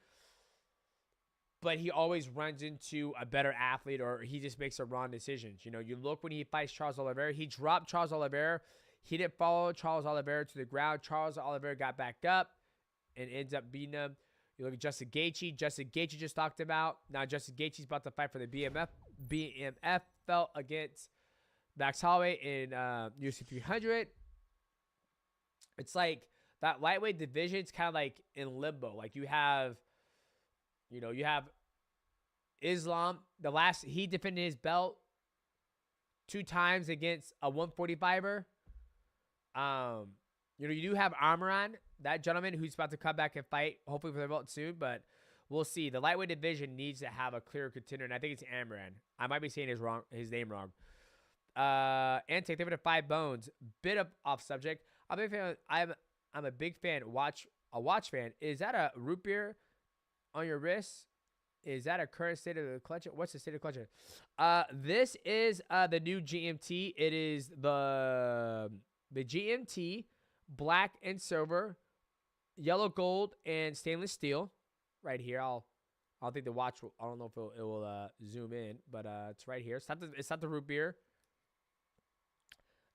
but he always runs into a better athlete, or he just makes the wrong decisions. You know, you look when he fights Charles Oliveira, he dropped Charles Oliveira. He didn't follow Charles Oliveira to the ground. Charles Oliveira got back up and ends up beating him. You look at Justin Gaethje. Justin Gaethje just talked about. Now Justin Gaethje's about to fight for the BMF belt against Max Holloway in UFC 300. It's like that lightweight division's kind of like in limbo. Like you have Islam. He defended his belt 2 times against a 145er. You do have Amaran, that gentleman who's about to come back and fight, hopefully for the belt soon, but we'll see. The lightweight division needs to have a clear contender, and I think it's Amaran. I might be saying his name wrong. And take them to 5 bones. Bit of off subject. I'm a big fan. A watch fan. Is that a root beer on your wrist? Is that a current state of the clutch? What's the state of the clutch? This is the new GMT. It is the GMT, black and silver, yellow gold, and stainless steel. Right here, I don't think the watch will, I don't know if it will zoom in, but it's right here. It's not the root beer.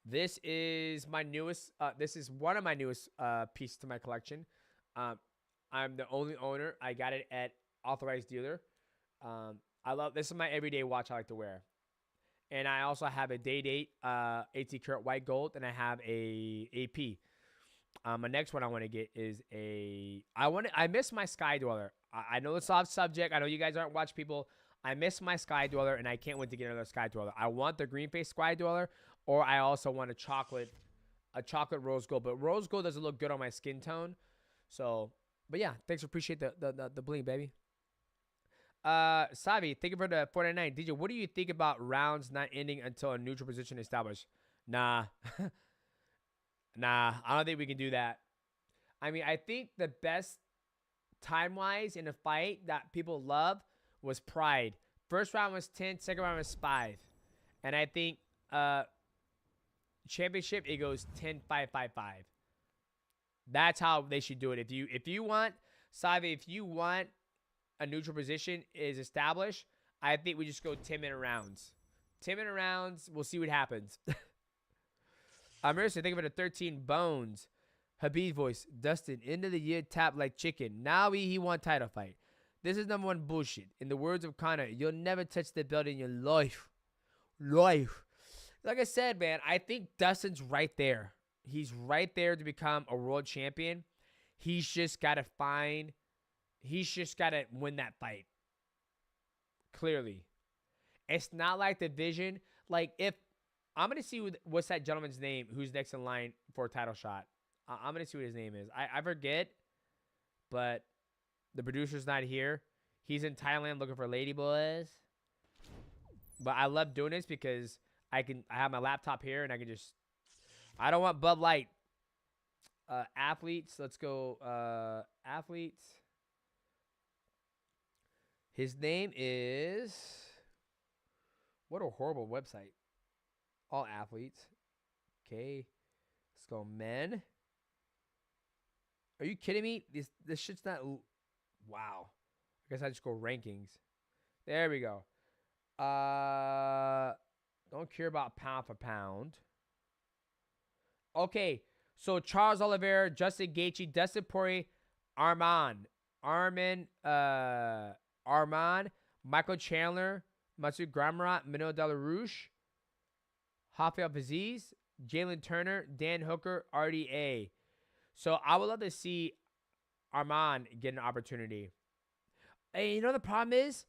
This is my newest. This is one of my newest pieces to my collection. I'm the only owner. I got it at authorized dealer. This is my everyday watch I like to wear. And I also have a day-date 18 karat white gold, and I have a AP. My next one I want to get is I miss my Sky Dweller. I know it's off subject. I know you guys aren't watch people. I miss my Sky Dweller, and I can't wait to get another Sky Dweller. I want the green face Sky Dweller, or I also want a chocolate rose gold. But rose gold doesn't look good on my skin tone. So, but yeah, thanks. Appreciate the bling, baby. Savi, thank you for the 499. DJ, what do you think about rounds not ending until a neutral position is established? Nah. Nah, I don't think we can do that. I mean, I think the best time-wise in a fight that people love was Pride. First round was 10, second round was 5. And I think championship, it goes 10-5-5-5. That's how they should do it. If you want, Savi, if you want a neutral position is established, I think we just go 10-minute rounds. 10-minute rounds. We'll see what happens. I'm seriously thinking about the 13 bones. Habib voice. Dustin, end of the year tap like chicken. Now he won title fight. This is number one bullshit. In the words of Conor, you'll never touch the belt in your life. Like I said, man, I think Dustin's right there. He's right there to become a world champion. He's just got to win that fight. Clearly. It's not like the division. Like, if I'm going to see what's that gentleman's name who's next in line for a title shot. I'm going to see what his name is. I forget, but the producer's not here. He's in Thailand looking for ladyboys. But I love doing this because I have my laptop here and I can just, I don't want Bud Light. Athletes, let's go. Athletes. His name is, what a horrible website. All athletes. Okay. Let's go men. Are you kidding me? This shit's not, wow. I guess I just go rankings. There we go. Don't care about pound for pound. Okay. So Charles Oliveira, Justin Gaethje, Dustin Poirier, Arman, Michael Chandler, Matsu Gramrot, Mino De La Rouche, Rafael Aziz, Jalen Turner, Dan Hooker, RDA. So I would love to see Arman get an opportunity. And you know the problem is?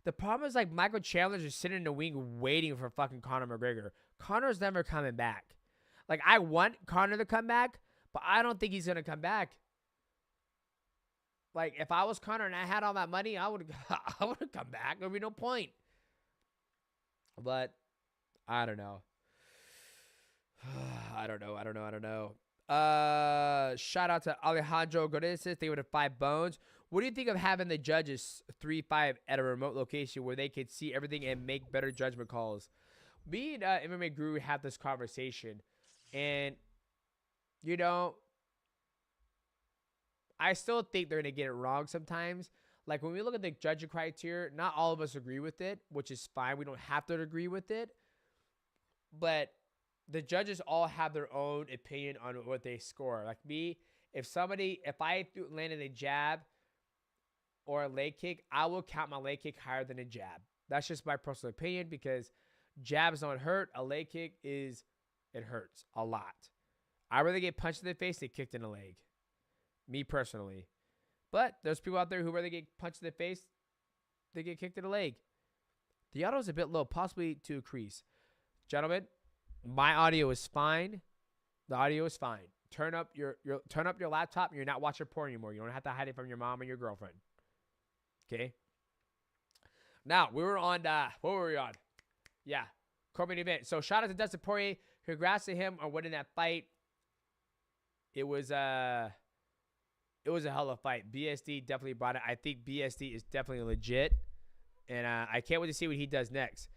The problem is like Michael Chandler's just sitting in the wing waiting for fucking Conor McGregor. Conor's never coming back. Like, I want Conor to come back, but I don't think he's going to come back. Like, if I was Conor and I had all that money, I would have come back. There would be no point. But I don't know. I don't know. Shout out to Alejandro Godinez. They would have 5 bones. What do you think of having the judges 3-5 at a remote location where they could see everything and make better judgment calls? Me and MMA Guru had this conversation, and you know, I still think they're gonna get it wrong sometimes. Like, when we look at the judging criteria, not all of us agree with it, which is fine. We don't have to agree with it, but the judges all have their own opinion on what they score. Like me, if I landed a jab or a leg kick, I will count my leg kick higher than a jab. That's just my personal opinion, because jabs don't hurt. A leg kick it hurts a lot. I'd rather get punched in the face than kicked in the leg. Me personally. But there's people out there who rather get punched in the face than get kicked in the leg. The audio is a bit low, possibly to increase. Gentlemen, my audio is fine. The audio is fine. Turn up your laptop and you're not watching porn anymore. You don't have to hide it from your mom or your girlfriend. Okay? Now, we were on, what were we on? Yeah, co-main event. So, shout out to Dustin Poirier. Congrats to him on winning that fight. It was a hell of a fight. BSD definitely brought it. I think BSD is definitely legit. And I can't wait to see what he does next.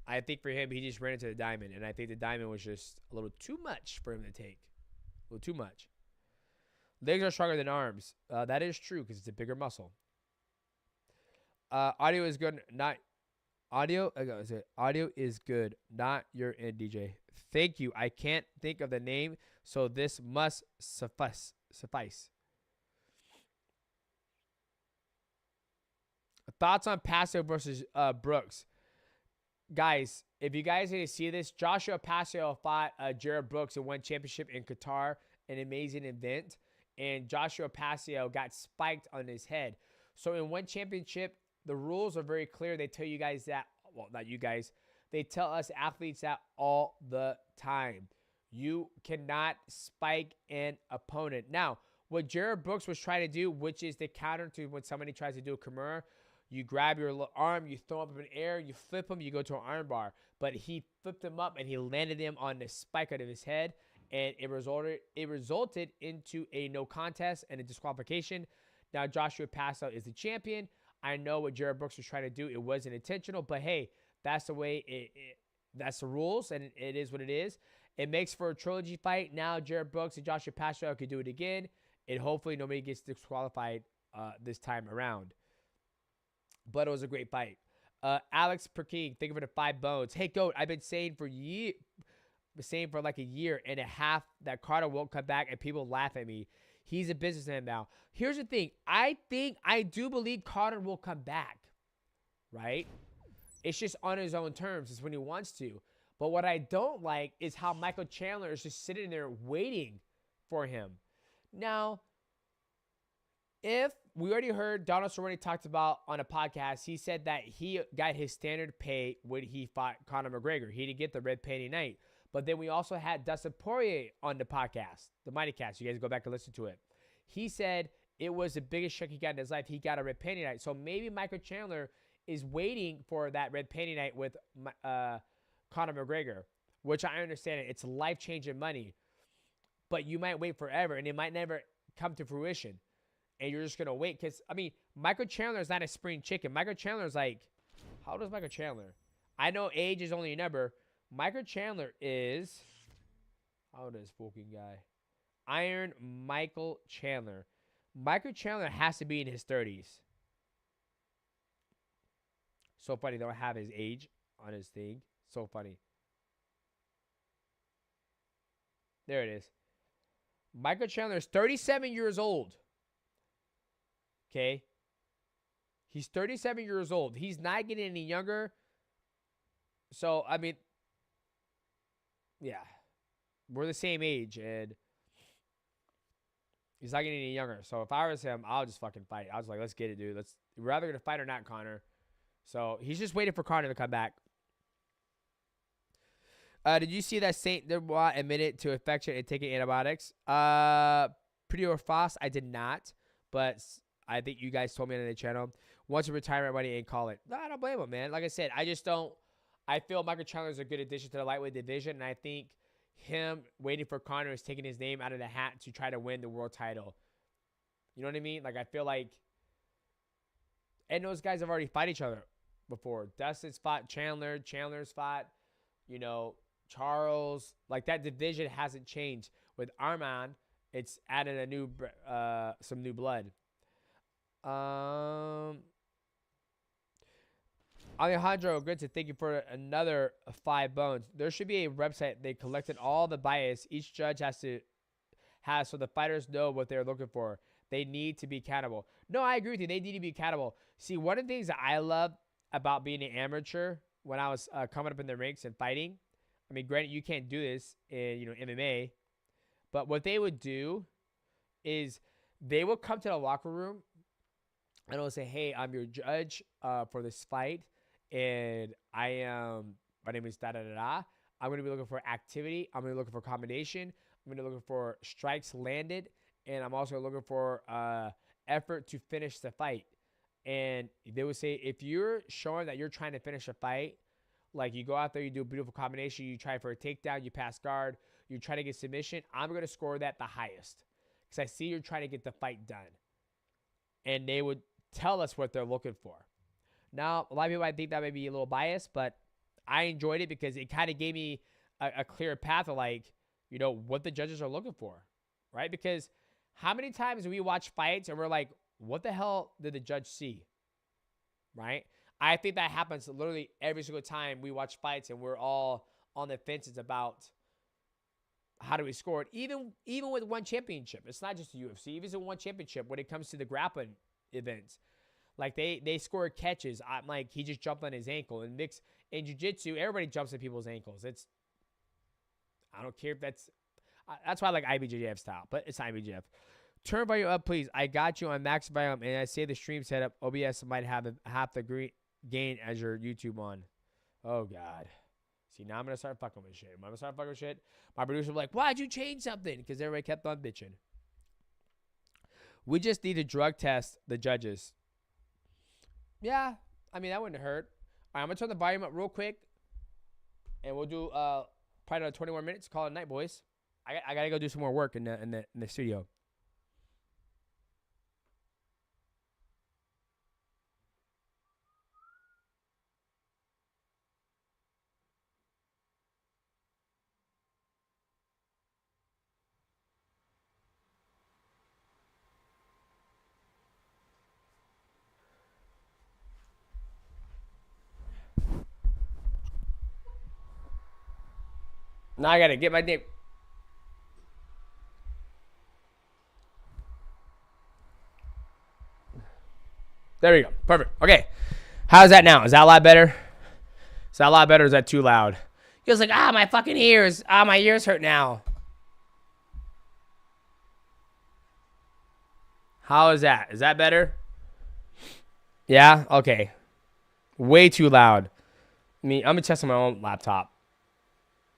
I think for him, he just ran into the diamond. And I think the diamond was just a little too much for him to take. A little too much. Legs are stronger than arms. That is true because it's a bigger muscle. Audio is good. Audio is good. Not your end, DJ. Thank you. I can't think of the name, so this must suffice. Thoughts on Pasio versus Brooks. Guys, if you guys need to see this, Joshua Pasio fought Jared Brooks and won championship in Qatar, an amazing event. And Joshua Pasio got spiked on his head. So in one championship, the rules are very clear. They tell you guys that, well, not you guys. They tell us athletes that all the time. You cannot spike an opponent. Now, what Jared Brooks was trying to do, which is the counter to when somebody tries to do a Kimura, you grab your arm, you throw him up in the air, you flip him, you go to an arm bar. But he flipped him up and he landed him on the spike out of his head, and it resulted into a no contest and a disqualification. Now Joshua Pasio is the champion. I know what Jared Brooks was trying to do. It wasn't intentional, but hey, that's the way that's the rules, and it is what it is. It makes for a trilogy fight. Now Jared Brooks and Joshua Pasio could do it again, and hopefully nobody gets disqualified this time around. But it was a great fight. Alex Perking, thank you for the 5 bones. Hey, Goat, I've been saying for like a year and a half that Carter won't come back, and people laugh at me. He's a businessman now. Here's the thing. I do believe Carter will come back, right? It's just on his own terms. It's when he wants to. But what I don't like is how Michael Chandler is just sitting there waiting for him. Now, if we already heard Donald Cerrone talked about on a podcast, he said that he got his standard pay when he fought Conor McGregor. He didn't get the red penny night. But then we also had Dustin Poirier on the podcast, the Mighty Cast. You guys go back and listen to it. He said it was the biggest check he got in his life. He got a red penny night. So maybe Michael Chandler is waiting for that red penny night with Conor McGregor, which I understand it. It's life-changing money. But you might wait forever, and it might never come to fruition. And you're just going to wait. Because, I mean, Michael Chandler is not a spring chicken. Michael Chandler is like, how old is Michael Chandler? I know age is only a number. Michael Chandler is, how old is this fucking guy? Iron Michael Chandler. Michael Chandler has to be in his 30s. So funny, they don't have his age on his thing. So funny. There it is. Michael Chandler is 37 years old. Okay? He's 37 years old. He's not getting any younger. So, I mean, yeah. We're the same age, and he's not getting any younger. So, if I was him, I'll just fucking fight. I was like, let's get it, dude. We're either going to fight or not, Connor. So, he's just waiting for Connor to come back. Did you see that Saint Denis admitted to infection and taking antibiotics? Pretty or fast? I did not, but I think you guys told me on the channel. Once a retirement money and call it. No, I don't blame him, man. Like I said, I just don't. I feel Michael Chandler is a good addition to the lightweight division, and I think him waiting for Conor is taking his name out of the hat to try to win the world title. You know what I mean? Like, I feel like, and those guys have already fought each other before. Dustin's fought Chandler. Chandler's fought, Charles. Like, that division hasn't changed. With Arman, it's added a new, some new blood. Alejandro Gritz, thank you for another 5 bones. There should be a website. They collected all the bias each judge has so the fighters know what they're looking for. They need to be accountable. No, I agree with you. They need to be accountable. See, one of the things that I love about being an amateur when I was coming up in the ranks and fighting, I mean, granted, you can't do this in MMA, but what they would do is they would come to the locker room and I'll say, hey, I'm your judge for this fight, and my name is da-da-da-da. I'm going to be looking for activity. I'm going to be looking for combination. I'm going to be looking for strikes landed, and I'm also looking for effort to finish the fight. And they would say, if you're showing that you're trying to finish a fight, like you go out there, you do a beautiful combination, you try for a takedown, you pass guard, you try to get submission, I'm going to score that the highest because I see you're trying to get the fight done. And they would tell us what they're looking for. Now, a lot of people might think that may be a little biased, but I enjoyed it because it kind of gave me a clear path of what the judges are looking for, right? Because how many times do we watch fights and we're like, what the hell did the judge see, right? I think that happens literally every single time we watch fights and we're all on the fences about how do we score it. Even with one championship, it's not just the UFC. Even with one championship, when it comes to the grappling events, like they score catches. I'm like, he just jumped on his ankle. And in jiu-jitsu, everybody jumps on people's ankles. I don't care if that's why I like IBJJF style, but it's not IBJJF. Turn volume up, please. I got you on max volume, and I say the stream setup. OBS might have half the gain as your YouTube on. Oh, God. See, now I'm going to start fucking with shit. My producer will be like, why'd you change something? Because everybody kept on bitching. We just need to drug test the judges. Yeah, I mean, that wouldn't hurt. All right, I'm going to turn the volume up real quick, and we'll do probably another 20 more minutes. Call it night, boys. I got to go do some more work in the studio. Now I gotta get my name. There we go. Perfect. Okay. How's that now? Is that a lot better? Is that a lot better or is that too loud? He was like, my fucking ears. My ears hurt now. How is that? Is that better? Yeah? Okay. Way too loud. I'm going to test on my own laptop.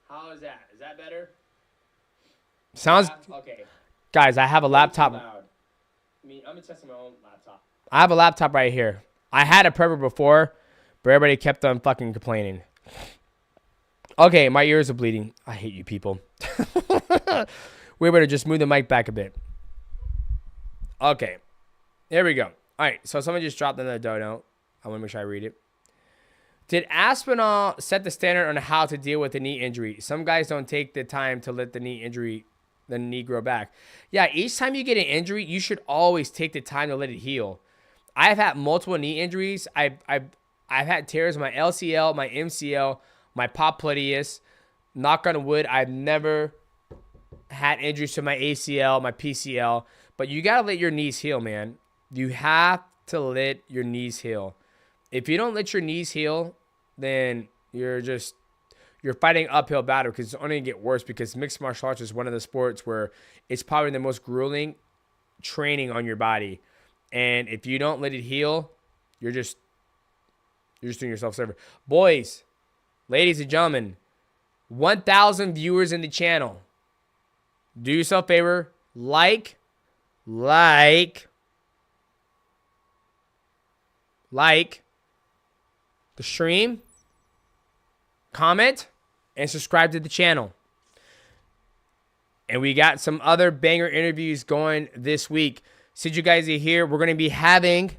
How is that? Is that better? Sounds... Yeah? Okay. Guys, I have a laptop. I'm going to test on my own laptop. I have a laptop right here. I had a Prepper before, but everybody kept on fucking complaining. Okay, my ears are bleeding. I hate you people. We better just move the mic back a bit. Okay. Here we go. All right, so someone just dropped another dono. I want to make sure I read it. Did Aspinall set the standard on how to deal with the knee injury? Some guys don't take the time to let the knee grow back. Yeah, each time you get an injury, you should always take the time to let it heal. I've had multiple knee injuries. I've had tears in my LCL, my MCL, my popliteus. Knock on wood, I've never had injuries to my ACL, my PCL. But you got to let your knees heal, man. You have to let your knees heal. If you don't let your knees heal, then you're fighting uphill battle because it's only going to get worse because mixed martial arts is one of the sports where it's probably the most grueling training on your body. And if you don't let it heal, you're just doing yourself a favor. Boys, ladies and gentlemen, 1,000 viewers in the channel. Do yourself a favor. Like the stream, comment, and subscribe to the channel. And we got some other banger interviews going this week. Since you guys are here, we're going to be having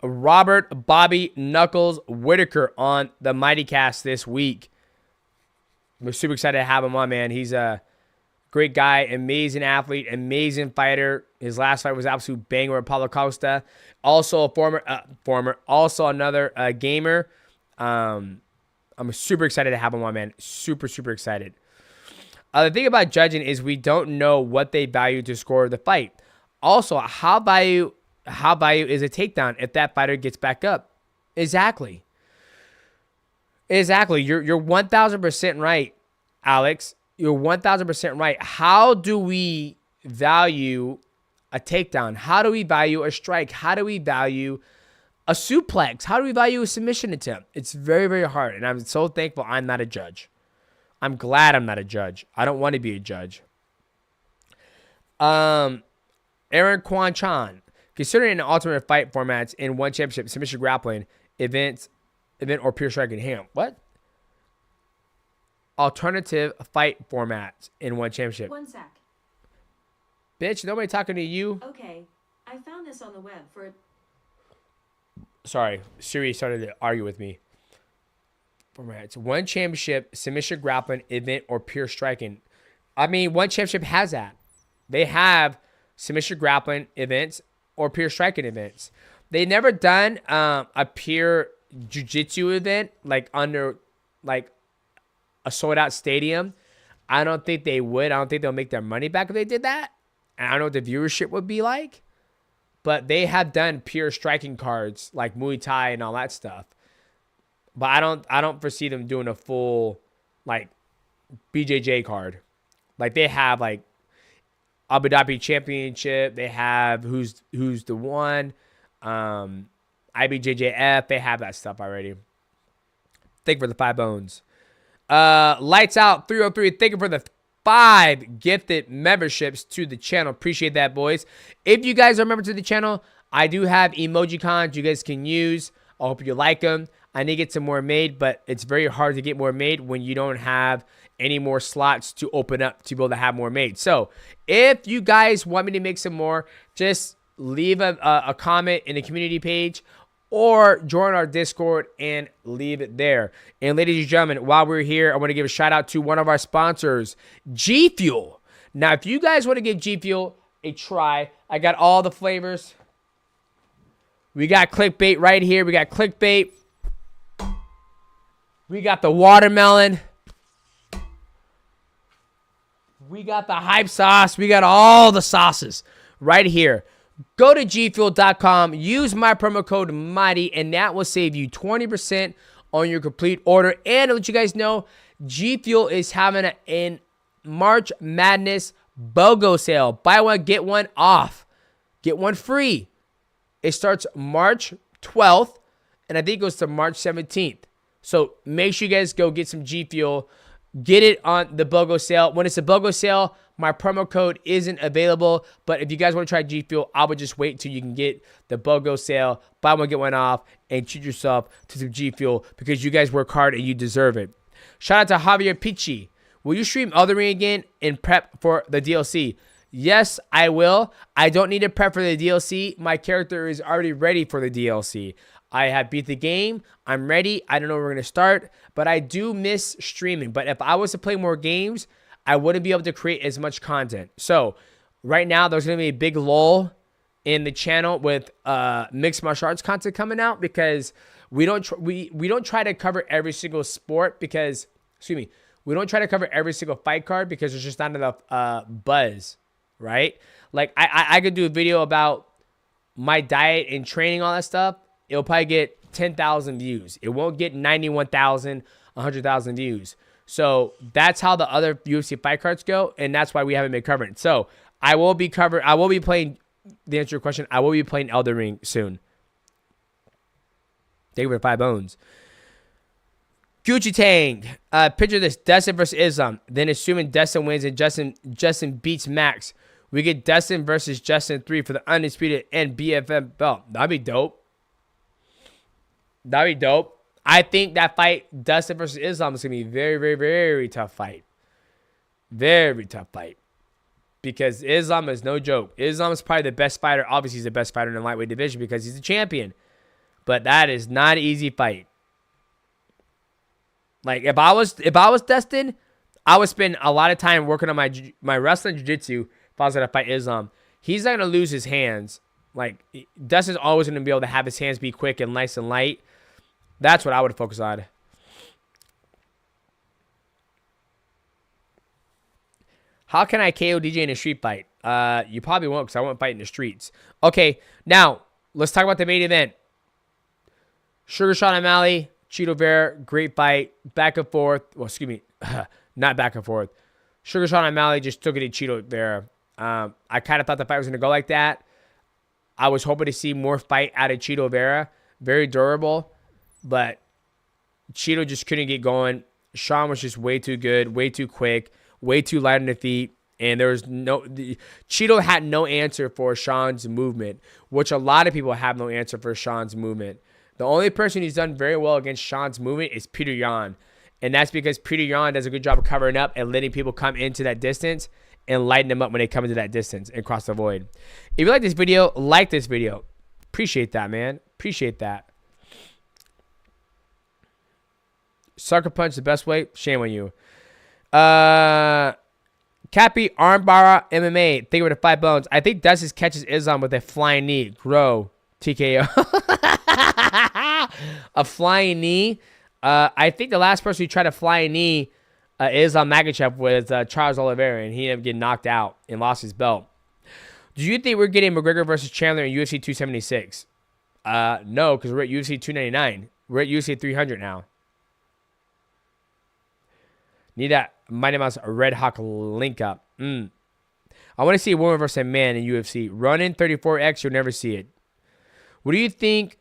Robert Bobby Knuckles Whitaker on the Mighty Cast this week. We're super excited to have him on, man. He's a great guy, amazing athlete, amazing fighter. His last fight was an absolute banger with Paulo Costa. Also a also another gamer. I'm super excited to have him on, man. Super, super excited. The thing about judging is we don't know what they value to score the fight. Also, how value is a takedown if that fighter gets back up? Exactly. You're 1,000% right, Alex. You're 1,000% right. How do we value a takedown? How do we value a strike? How do we value a suplex? How do we value a submission attempt? It's very, very hard, and I'm so thankful I'm not a judge. I'm glad I'm not a judge. I don't want to be a judge. Aaron Kwan Chan. Considering an alternate fight formats in one championship, submission grappling, event or pure striking. Hang on, what? Alternative fight formats in one championship. One sec. Bitch, nobody talking to you. Okay, I found this on the web for... Sorry, Siri started to argue with me. Formats. One championship, submission grappling, event, or pure striking. I mean, one championship has that. They have submission grappling events or pure striking events. They never done a pure jiu-jitsu event like under like a sold out stadium. I don't think they would. I don't think they'll make their money back if they did that. And I don't know what the viewership would be like. But they have done pure striking cards like Muay Thai and all that stuff. But I don't foresee them doing a full like BJJ card. Like they have like Abu Dhabi Championship. They have who's the one. IBJJF. They have that stuff already. Thank you for the 5 bones. Lights out 303. Thank you for the 5 gifted memberships to the channel. Appreciate that, boys. If you guys are members to the channel, I do have emoji cons you guys can use. I hope you like them. I need to get some more made, but it's very hard to get more made when you don't have any more slots to open up to be able to have more made. So if you guys want me to make some more, just leave a comment in the community page or join our Discord and leave it there. And ladies and gentlemen, while we're here, I want to give a shout out to one of our sponsors, G Fuel. Now, if you guys want to give G Fuel a try, I got all the flavors. We got clickbait right here. We got clickbait. We got the watermelon. We got the hype sauce. We got all the sauces right here. Go to gfuel.com. Use my promo code MIGHTY, and that will save you 20% on your complete order. And to let you guys know, G Fuel is having an March Madness BOGO sale. Buy one, get one off. Get one free. It starts March 12th, and I think it goes to March 17th. So make sure you guys go get some G Fuel. Get it on the BOGO sale. When it's a BOGO sale, my promo code isn't available. But if you guys want to try G Fuel, I would just wait until you can get the BOGO sale. Buy one, get one off, and treat yourself to some G Fuel because you guys work hard and you deserve it. Shout out to Javier Pichi. Will you stream Elden Ring again and prep for the DLC? Yes, I will. I don't need to prep for the DLC. My character is already ready for the DLC. I have beat the game. I'm ready. I don't know where we're going to start, but I do miss streaming. But if I was to play more games, I wouldn't be able to create as much content. So right now, there's going to be a big lull in the channel with mixed martial arts content coming out because we don't try to cover every single sport because, we don't try to cover every single fight card because there's just not enough buzz, right? Like I could do a video about my diet and training, all that stuff. It'll probably get 10,000 views. It won't get 91,000, 100,000 views. So that's how the other UFC fight cards go, and that's why we haven't been covering. So I will be playing, to answer your question, I will be playing Elden Ring soon. Thank you for the 5 bones. Gucci Tang. Picture this, Dustin versus Islam. Then assuming Dustin wins and Justin beats Max, we get Dustin versus Justin 3 for the undisputed and BFM belt. That'd be dope. That'd be dope. I think that fight, Dustin versus Islam, is going to be very, very, very tough fight. Very tough fight. Because Islam is no joke. Islam is probably the best fighter. Obviously, he's the best fighter in the lightweight division because he's the champion. But that is not an easy fight. Like, if I was Dustin, I would spend a lot of time working on my wrestling jiu-jitsu if I was going to fight Islam. He's not going to lose his hands. Like, Dustin's always going to be able to have his hands be quick and nice and light. That's what I would focus on. How can I KO DJ in a street fight? You probably won't because I won't fight in the streets. Okay, now, let's talk about the main event. Sugar Sean O'Malley, Cheeto Vera, great fight. Back and forth. Well, excuse me. Not back and forth. Sugar Sean O'Malley just took it to Cheeto Vera. I kind of thought the fight was going to go like that. I was hoping to see more fight out of Cheeto Vera. Very durable. But Cheeto just couldn't get going. Sean was just way too good, way too quick, way too light on the feet. And there was Cheeto had no answer for Sean's movement, which a lot of people have no answer for Sean's movement. The only person who's done very well against Sean's movement is Peter Yan. And that's because Peter Yan does a good job of covering up and letting people come into that distance and lighten them up when they come into that distance and cross the void. If you like this video, like this video. Appreciate that, man. Appreciate that. Sucker punch the best way. Shame on you. Cappy Armbara MMA. Thank you for the 5 bones. I think Dustin catches Islam with a flying knee. Grow. TKO. A flying knee. I think the last person who tried a flying knee Islam Makhachev was Charles Oliveira, and he ended up getting knocked out and lost his belt. Do you think we're getting McGregor versus Chandler in UFC 276? No, because we're at UFC 299. We're at UFC 300 now. Need that Mighty Mouse Red Hawk link up. I want to see a woman versus a man in UFC. Running 34X, you'll never see it. What do you think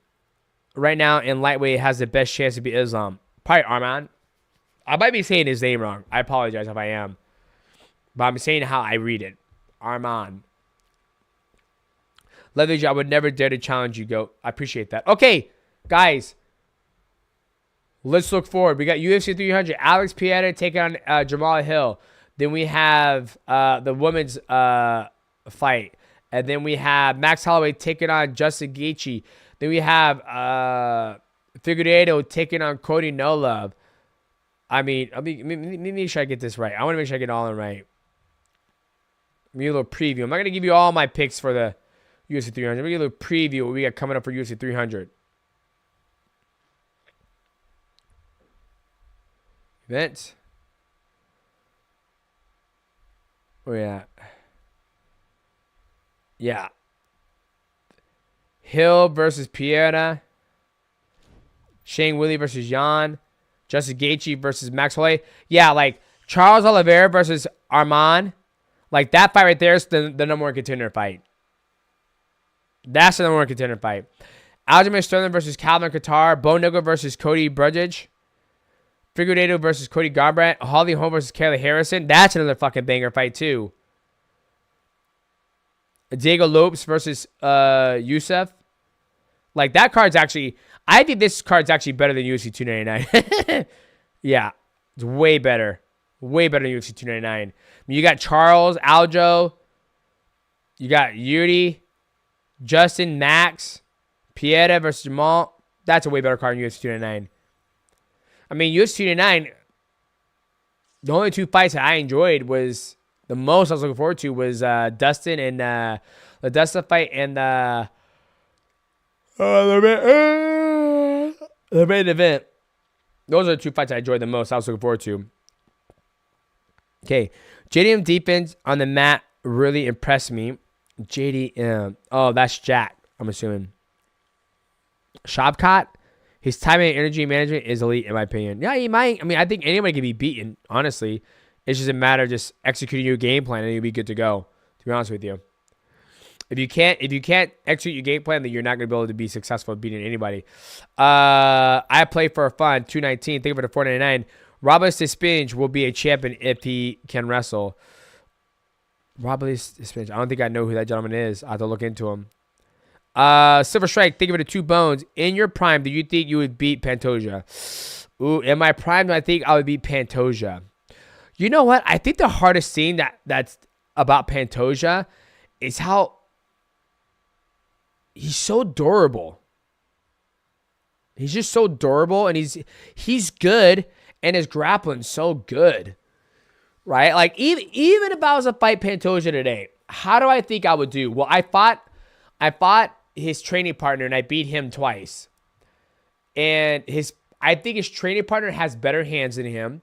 right now in lightweight has the best chance to beat Islam? Probably Arman. I might be saying his name wrong. I apologize if I am. But I'm saying how I read it. Arman. Leverage, I would never dare to challenge you, GOAT. I appreciate that. Okay, guys. Let's look forward. We got UFC 300. Alex Pieta taking on Jamal Hill. Then we have the women's fight. And then we have Max Holloway taking on Justin Gaethje. Then we have Figueiredo taking on Cody No Love. I mean, make sure I get this right. I want to make sure I get it all in right. Give me a little preview. I'm not going to give you all my picks for the UFC 300. I'm going to give you a little preview of what we got coming up for UFC 300. Event. Oh yeah. Yeah. Hill versus Piera. Shane Willie versus Jan. Justin Gaethje versus Max Holloway. Yeah, like Charles Oliveira versus Arman. Like that fight right there is the number one contender fight. That's the number one contender fight. Aljamain Sterling versus Calvin Kattar. Bo Nickal versus Cody Brudgage. Figueiredo versus Cody Garbrandt. Holly Holm versus Kayla Harrison. That's another fucking banger fight too. Diego Lopes versus Youssef. Like that card's actually, I think this card's actually better than UFC 299. Yeah, it's way better. Way better than UFC 299. I mean, you got Charles, Aljo. You got Yuri, Justin, Max, Pieta versus Jamal. That's a way better card than UFC 299. I mean, UFC 299, the only two fights that I enjoyed was, the most I was looking forward to was Dustin and the Dustin fight and the main event. Those are the two fights I enjoyed the most. I was looking forward to. Okay. JDM defense on the mat really impressed me. JDM. Oh, that's Jack, I'm assuming. Shabkat. His timing and energy management is elite, in my opinion. Yeah, he might. I mean, I think anybody can be beaten, honestly. It's just a matter of just executing your game plan and you'll be good to go, to be honest with you. If you can't execute your game plan, then you're not going to be able to be successful at beating anybody. I play for fun. 219. Think of it at 499. Robert Spinch will be a champion if he can wrestle. Robert Spinch. I don't think I know who that gentleman is. I have to look into him. Silver Strike. Think of it at 2 bones. In your prime, do you think you would beat Pantoja? Ooh, in my prime, I think I would beat Pantoja. You know what? I think the hardest thing that's about Pantoja is how he's so durable. He's just so durable, and he's good, and his grappling's so good, right? Like even if I was to fight Pantoja today, how do I think I would do? Well, I fought his training partner, and I beat him twice. And I think his training partner has better hands than him.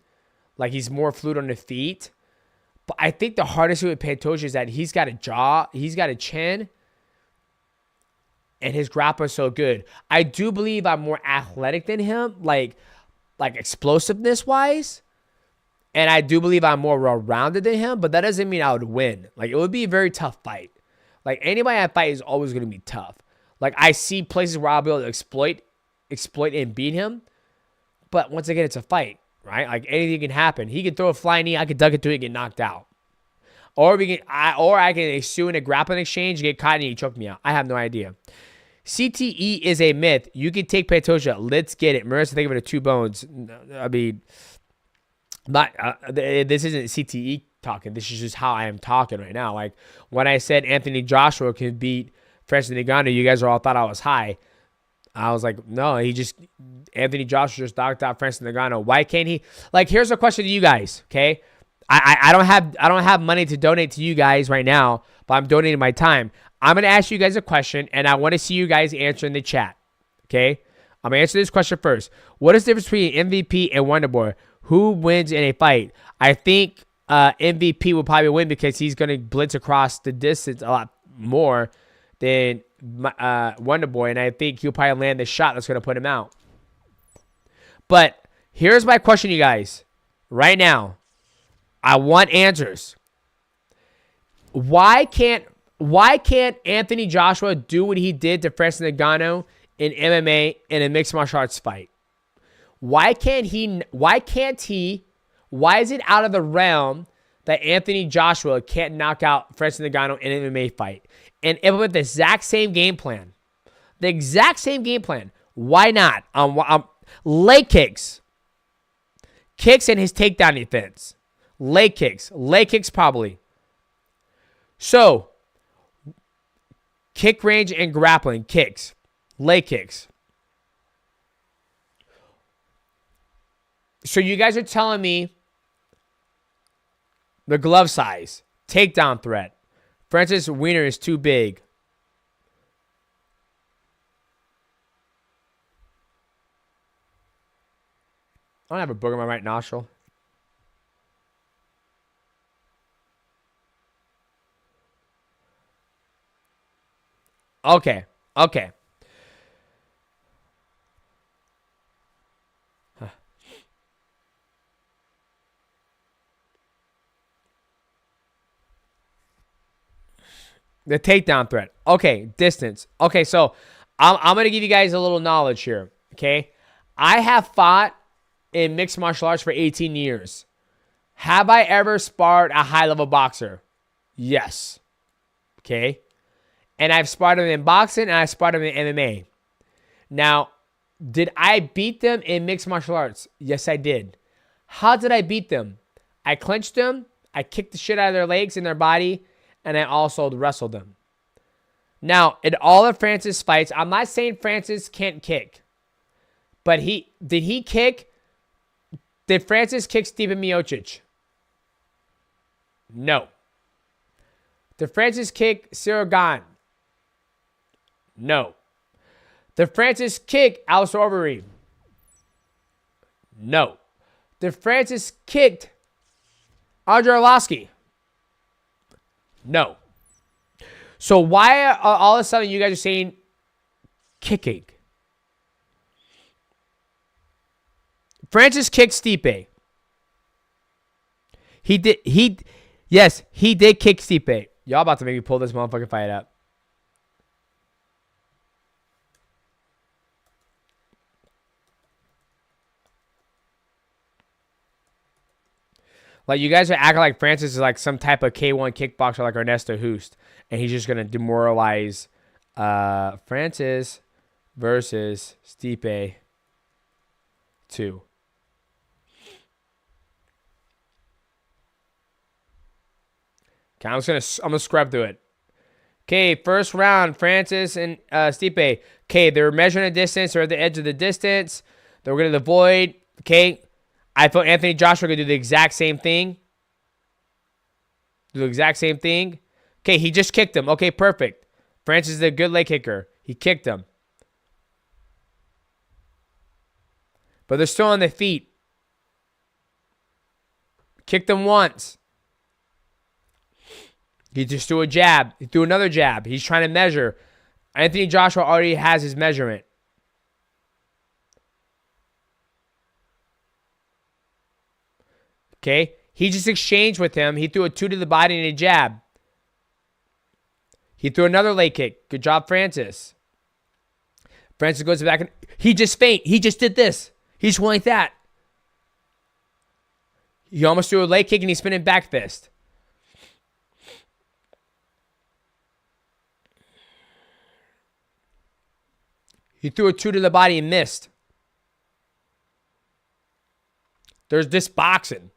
Like he's more fluid on the feet. But I think the hardest thing with Pantoja is that he's got a jaw, he's got a chin, and his grappler is so good. I do believe I'm more athletic than him, like explosiveness wise. And I do believe I'm more well-rounded than him, but that doesn't mean I would win. Like it would be a very tough fight. Like anybody I fight is always going to be tough. Like I see places where I'll be able to exploit and beat him. But once again, it's a fight, right? Like anything can happen. He can throw a flying knee, I could duck into it and get knocked out. Or I can sue in a grappling exchange, get caught, and he choke me out. I have no idea. CTE is a myth. You can take Pantoja. Let's get it. Marissa, think of it as 2 bones. I mean, this isn't CTE talking. This is just how I am talking right now. Like when I said Anthony Joshua can beat Francis Ngannou, you guys all thought I was high. I was like, no, Anthony Joshua just knocked out Francis Ngannou. Why can't he? Like, here's a question to you guys, okay? I don't have money to donate to you guys right now, but I'm donating my time. I'm going to ask you guys a question, and I want to see you guys answer in the chat, okay? I'm going to answer this question first. What is the difference between MVP and Wonderboy? Who wins in a fight? I think MVP will probably win because he's going to blitz across the distance a lot more than Wonderboy, and I think he'll probably land the shot that's going to put him out. But here's my question, you guys. Right now, I want answers. Why can't Anthony Joshua do what he did to Francis Ngannou in MMA in a mixed martial arts fight? Why can't he? Why is it out of the realm that Anthony Joshua can't knock out Francis Ngannou in an MMA fight and implement the exact same game plan? The exact same game plan. Why not? Leg kicks. Kicks and his takedown defense. Leg kicks. Leg kicks probably. So, kick range and grappling. Kicks. Leg kicks. So you guys are telling me the glove size, takedown threat, Francis Wiener is too big. I don't have a booger in my right nostril. Okay. The takedown threat. Okay, distance. Okay, so I'm going to give you guys a little knowledge here, okay? I have fought in mixed martial arts for 18 years. Have I ever sparred a high-level boxer? Yes. Okay? And I've sparred them in boxing, and I've sparred them in MMA. Now, did I beat them in mixed martial arts? Yes, I did. How did I beat them? I clinched them, I kicked the shit out of their legs and their body, and I also wrestled them. Now, in all of Francis' fights, I'm not saying Francis can't kick. But did he kick? Did Francis kick Stipe Miocic? No. Did Francis kick Cyril Gane? No. Did Francis kick Alistair Overeem? No. Did Francis kick Andrei Arlovski? No. So why are all of a sudden you guys are saying kicking? Francis kicked Stipe. Yes, he did kick Stipe. Y'all about to make me pull this motherfucking fight up. Like, you guys are acting like Francis is like some type of K1 kickboxer like Ernesto Hoost. And he's just going to demoralize Francis versus Stipe 2. Okay, I'm gonna scrub through it. Okay, first round, Francis and Stipe. Okay, they're measuring a distance. They're at the edge of the distance. They're going to the void. Okay, I thought Anthony Joshua could do the exact same thing. Okay, he just kicked him. Okay, perfect. Francis is a good leg kicker. He kicked him. But they're still on their feet. Kicked him once. He just threw a jab. He threw another jab. He's trying to measure. Anthony Joshua already has his measurement. Okay? He just exchanged with him. He threw a 2 to the body and a jab. He threw another leg kick. Good job, Francis. Francis goes back and he just feint. He just did this. He just went like that. He almost threw a leg kick and he's spinning back fist. He threw a 2 to the body and missed. There's this boxing.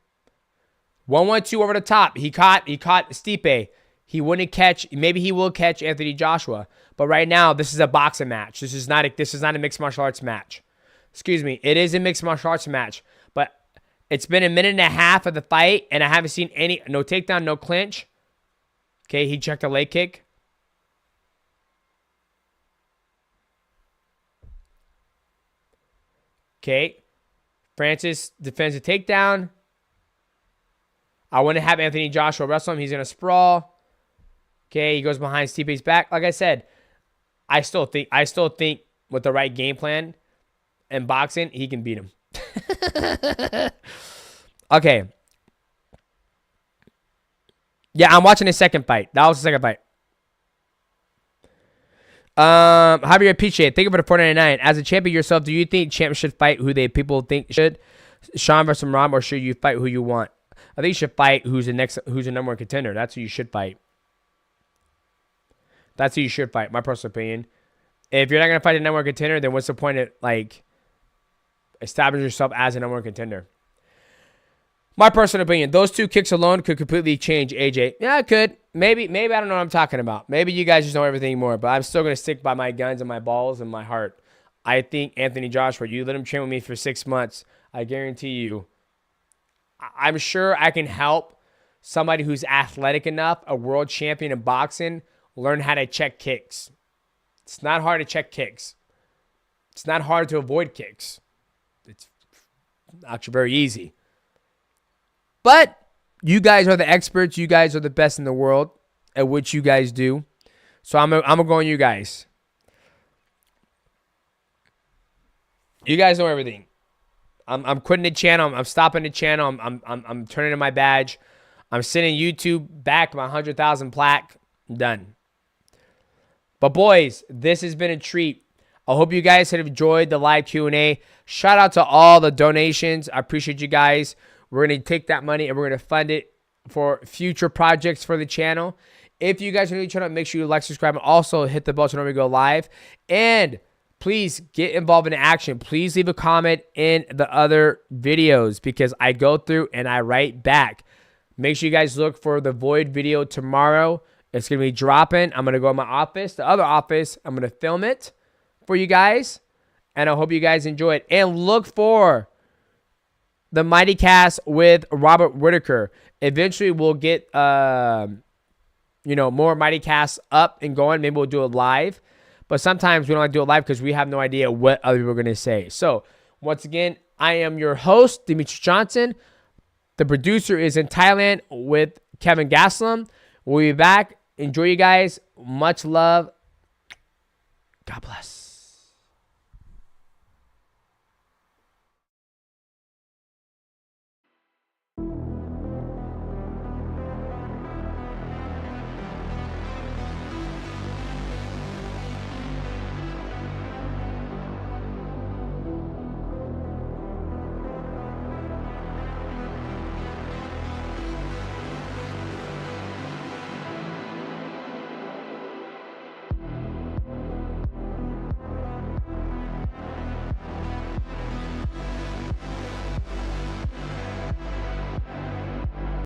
1-1-2 over the top. He caught Stipe. He wouldn't catch. Maybe he will catch Anthony Joshua. But right now, this is a boxing match. This is not a mixed martial arts match. Excuse me. It is a mixed martial arts match. But it's been a minute and a half of the fight, and I haven't seen no takedown, no clinch. Okay, he checked a leg kick. Okay. Francis defends a takedown. I want to have Anthony Joshua wrestle him. He's going to sprawl. Okay, he goes behind Stipe's back. Like I said, I still think with the right game plan and boxing, he can beat him. Okay. Yeah, I'm watching his second fight. That was the second fight. Javier Piche, thank you for the $4.99. As a champion yourself, do you think champs should fight who people think should? Sean versus Ram, or should you fight who you want? I think you should fight who's the number one contender. That's who you should fight. That's who you should fight, my personal opinion. If you're not going to fight the number one contender, then what's the point of, like, establish yourself as a number one contender? My personal opinion, those 2 kicks alone could completely change AJ. Yeah, it could. Maybe I don't know what I'm talking about. Maybe you guys just know everything more, but I'm still going to stick by my guns and my balls and my heart. I think Anthony Joshua, you let him train with me for 6 months, I guarantee you, I'm sure I can help somebody who's athletic enough, a world champion in boxing, learn how to check kicks. It's not hard to check kicks. It's not hard to avoid kicks. It's actually very easy. But you guys are the experts. You guys are the best in the world at what you guys do. So I'm gonna go on you guys. You guys know everything. I'm quitting the channel. I'm stopping the channel. I'm turning in my badge. I'm sending YouTube back my 100,000 plaque. I'm done. But boys, this has been a treat. I hope you guys have enjoyed the live Q&A. Shout out to all the donations. I appreciate you guys. We're going to take that money and we're going to fund it for future projects for the channel. If you guys are new to the channel, make sure you like, subscribe, and also hit the bell so when we go live. And please get involved in action. Please leave a comment in the other videos because I go through and I write back. Make sure you guys look for the Void video tomorrow. It's going to be dropping. I'm going to go in my office, the other office. I'm going to film it for you guys. And I hope you guys enjoy it. And look for the Mighty Cast with Robert Whitaker. Eventually, we'll get, more Mighty Casts up and going. Maybe we'll do it live. But sometimes we don't like to do it live because we have no idea what other people are going to say. So, once again, I am your host, Dimitri Johnson. The producer is in Thailand with Kevin Gaslam. We'll be back. Enjoy you guys. Much love. God bless.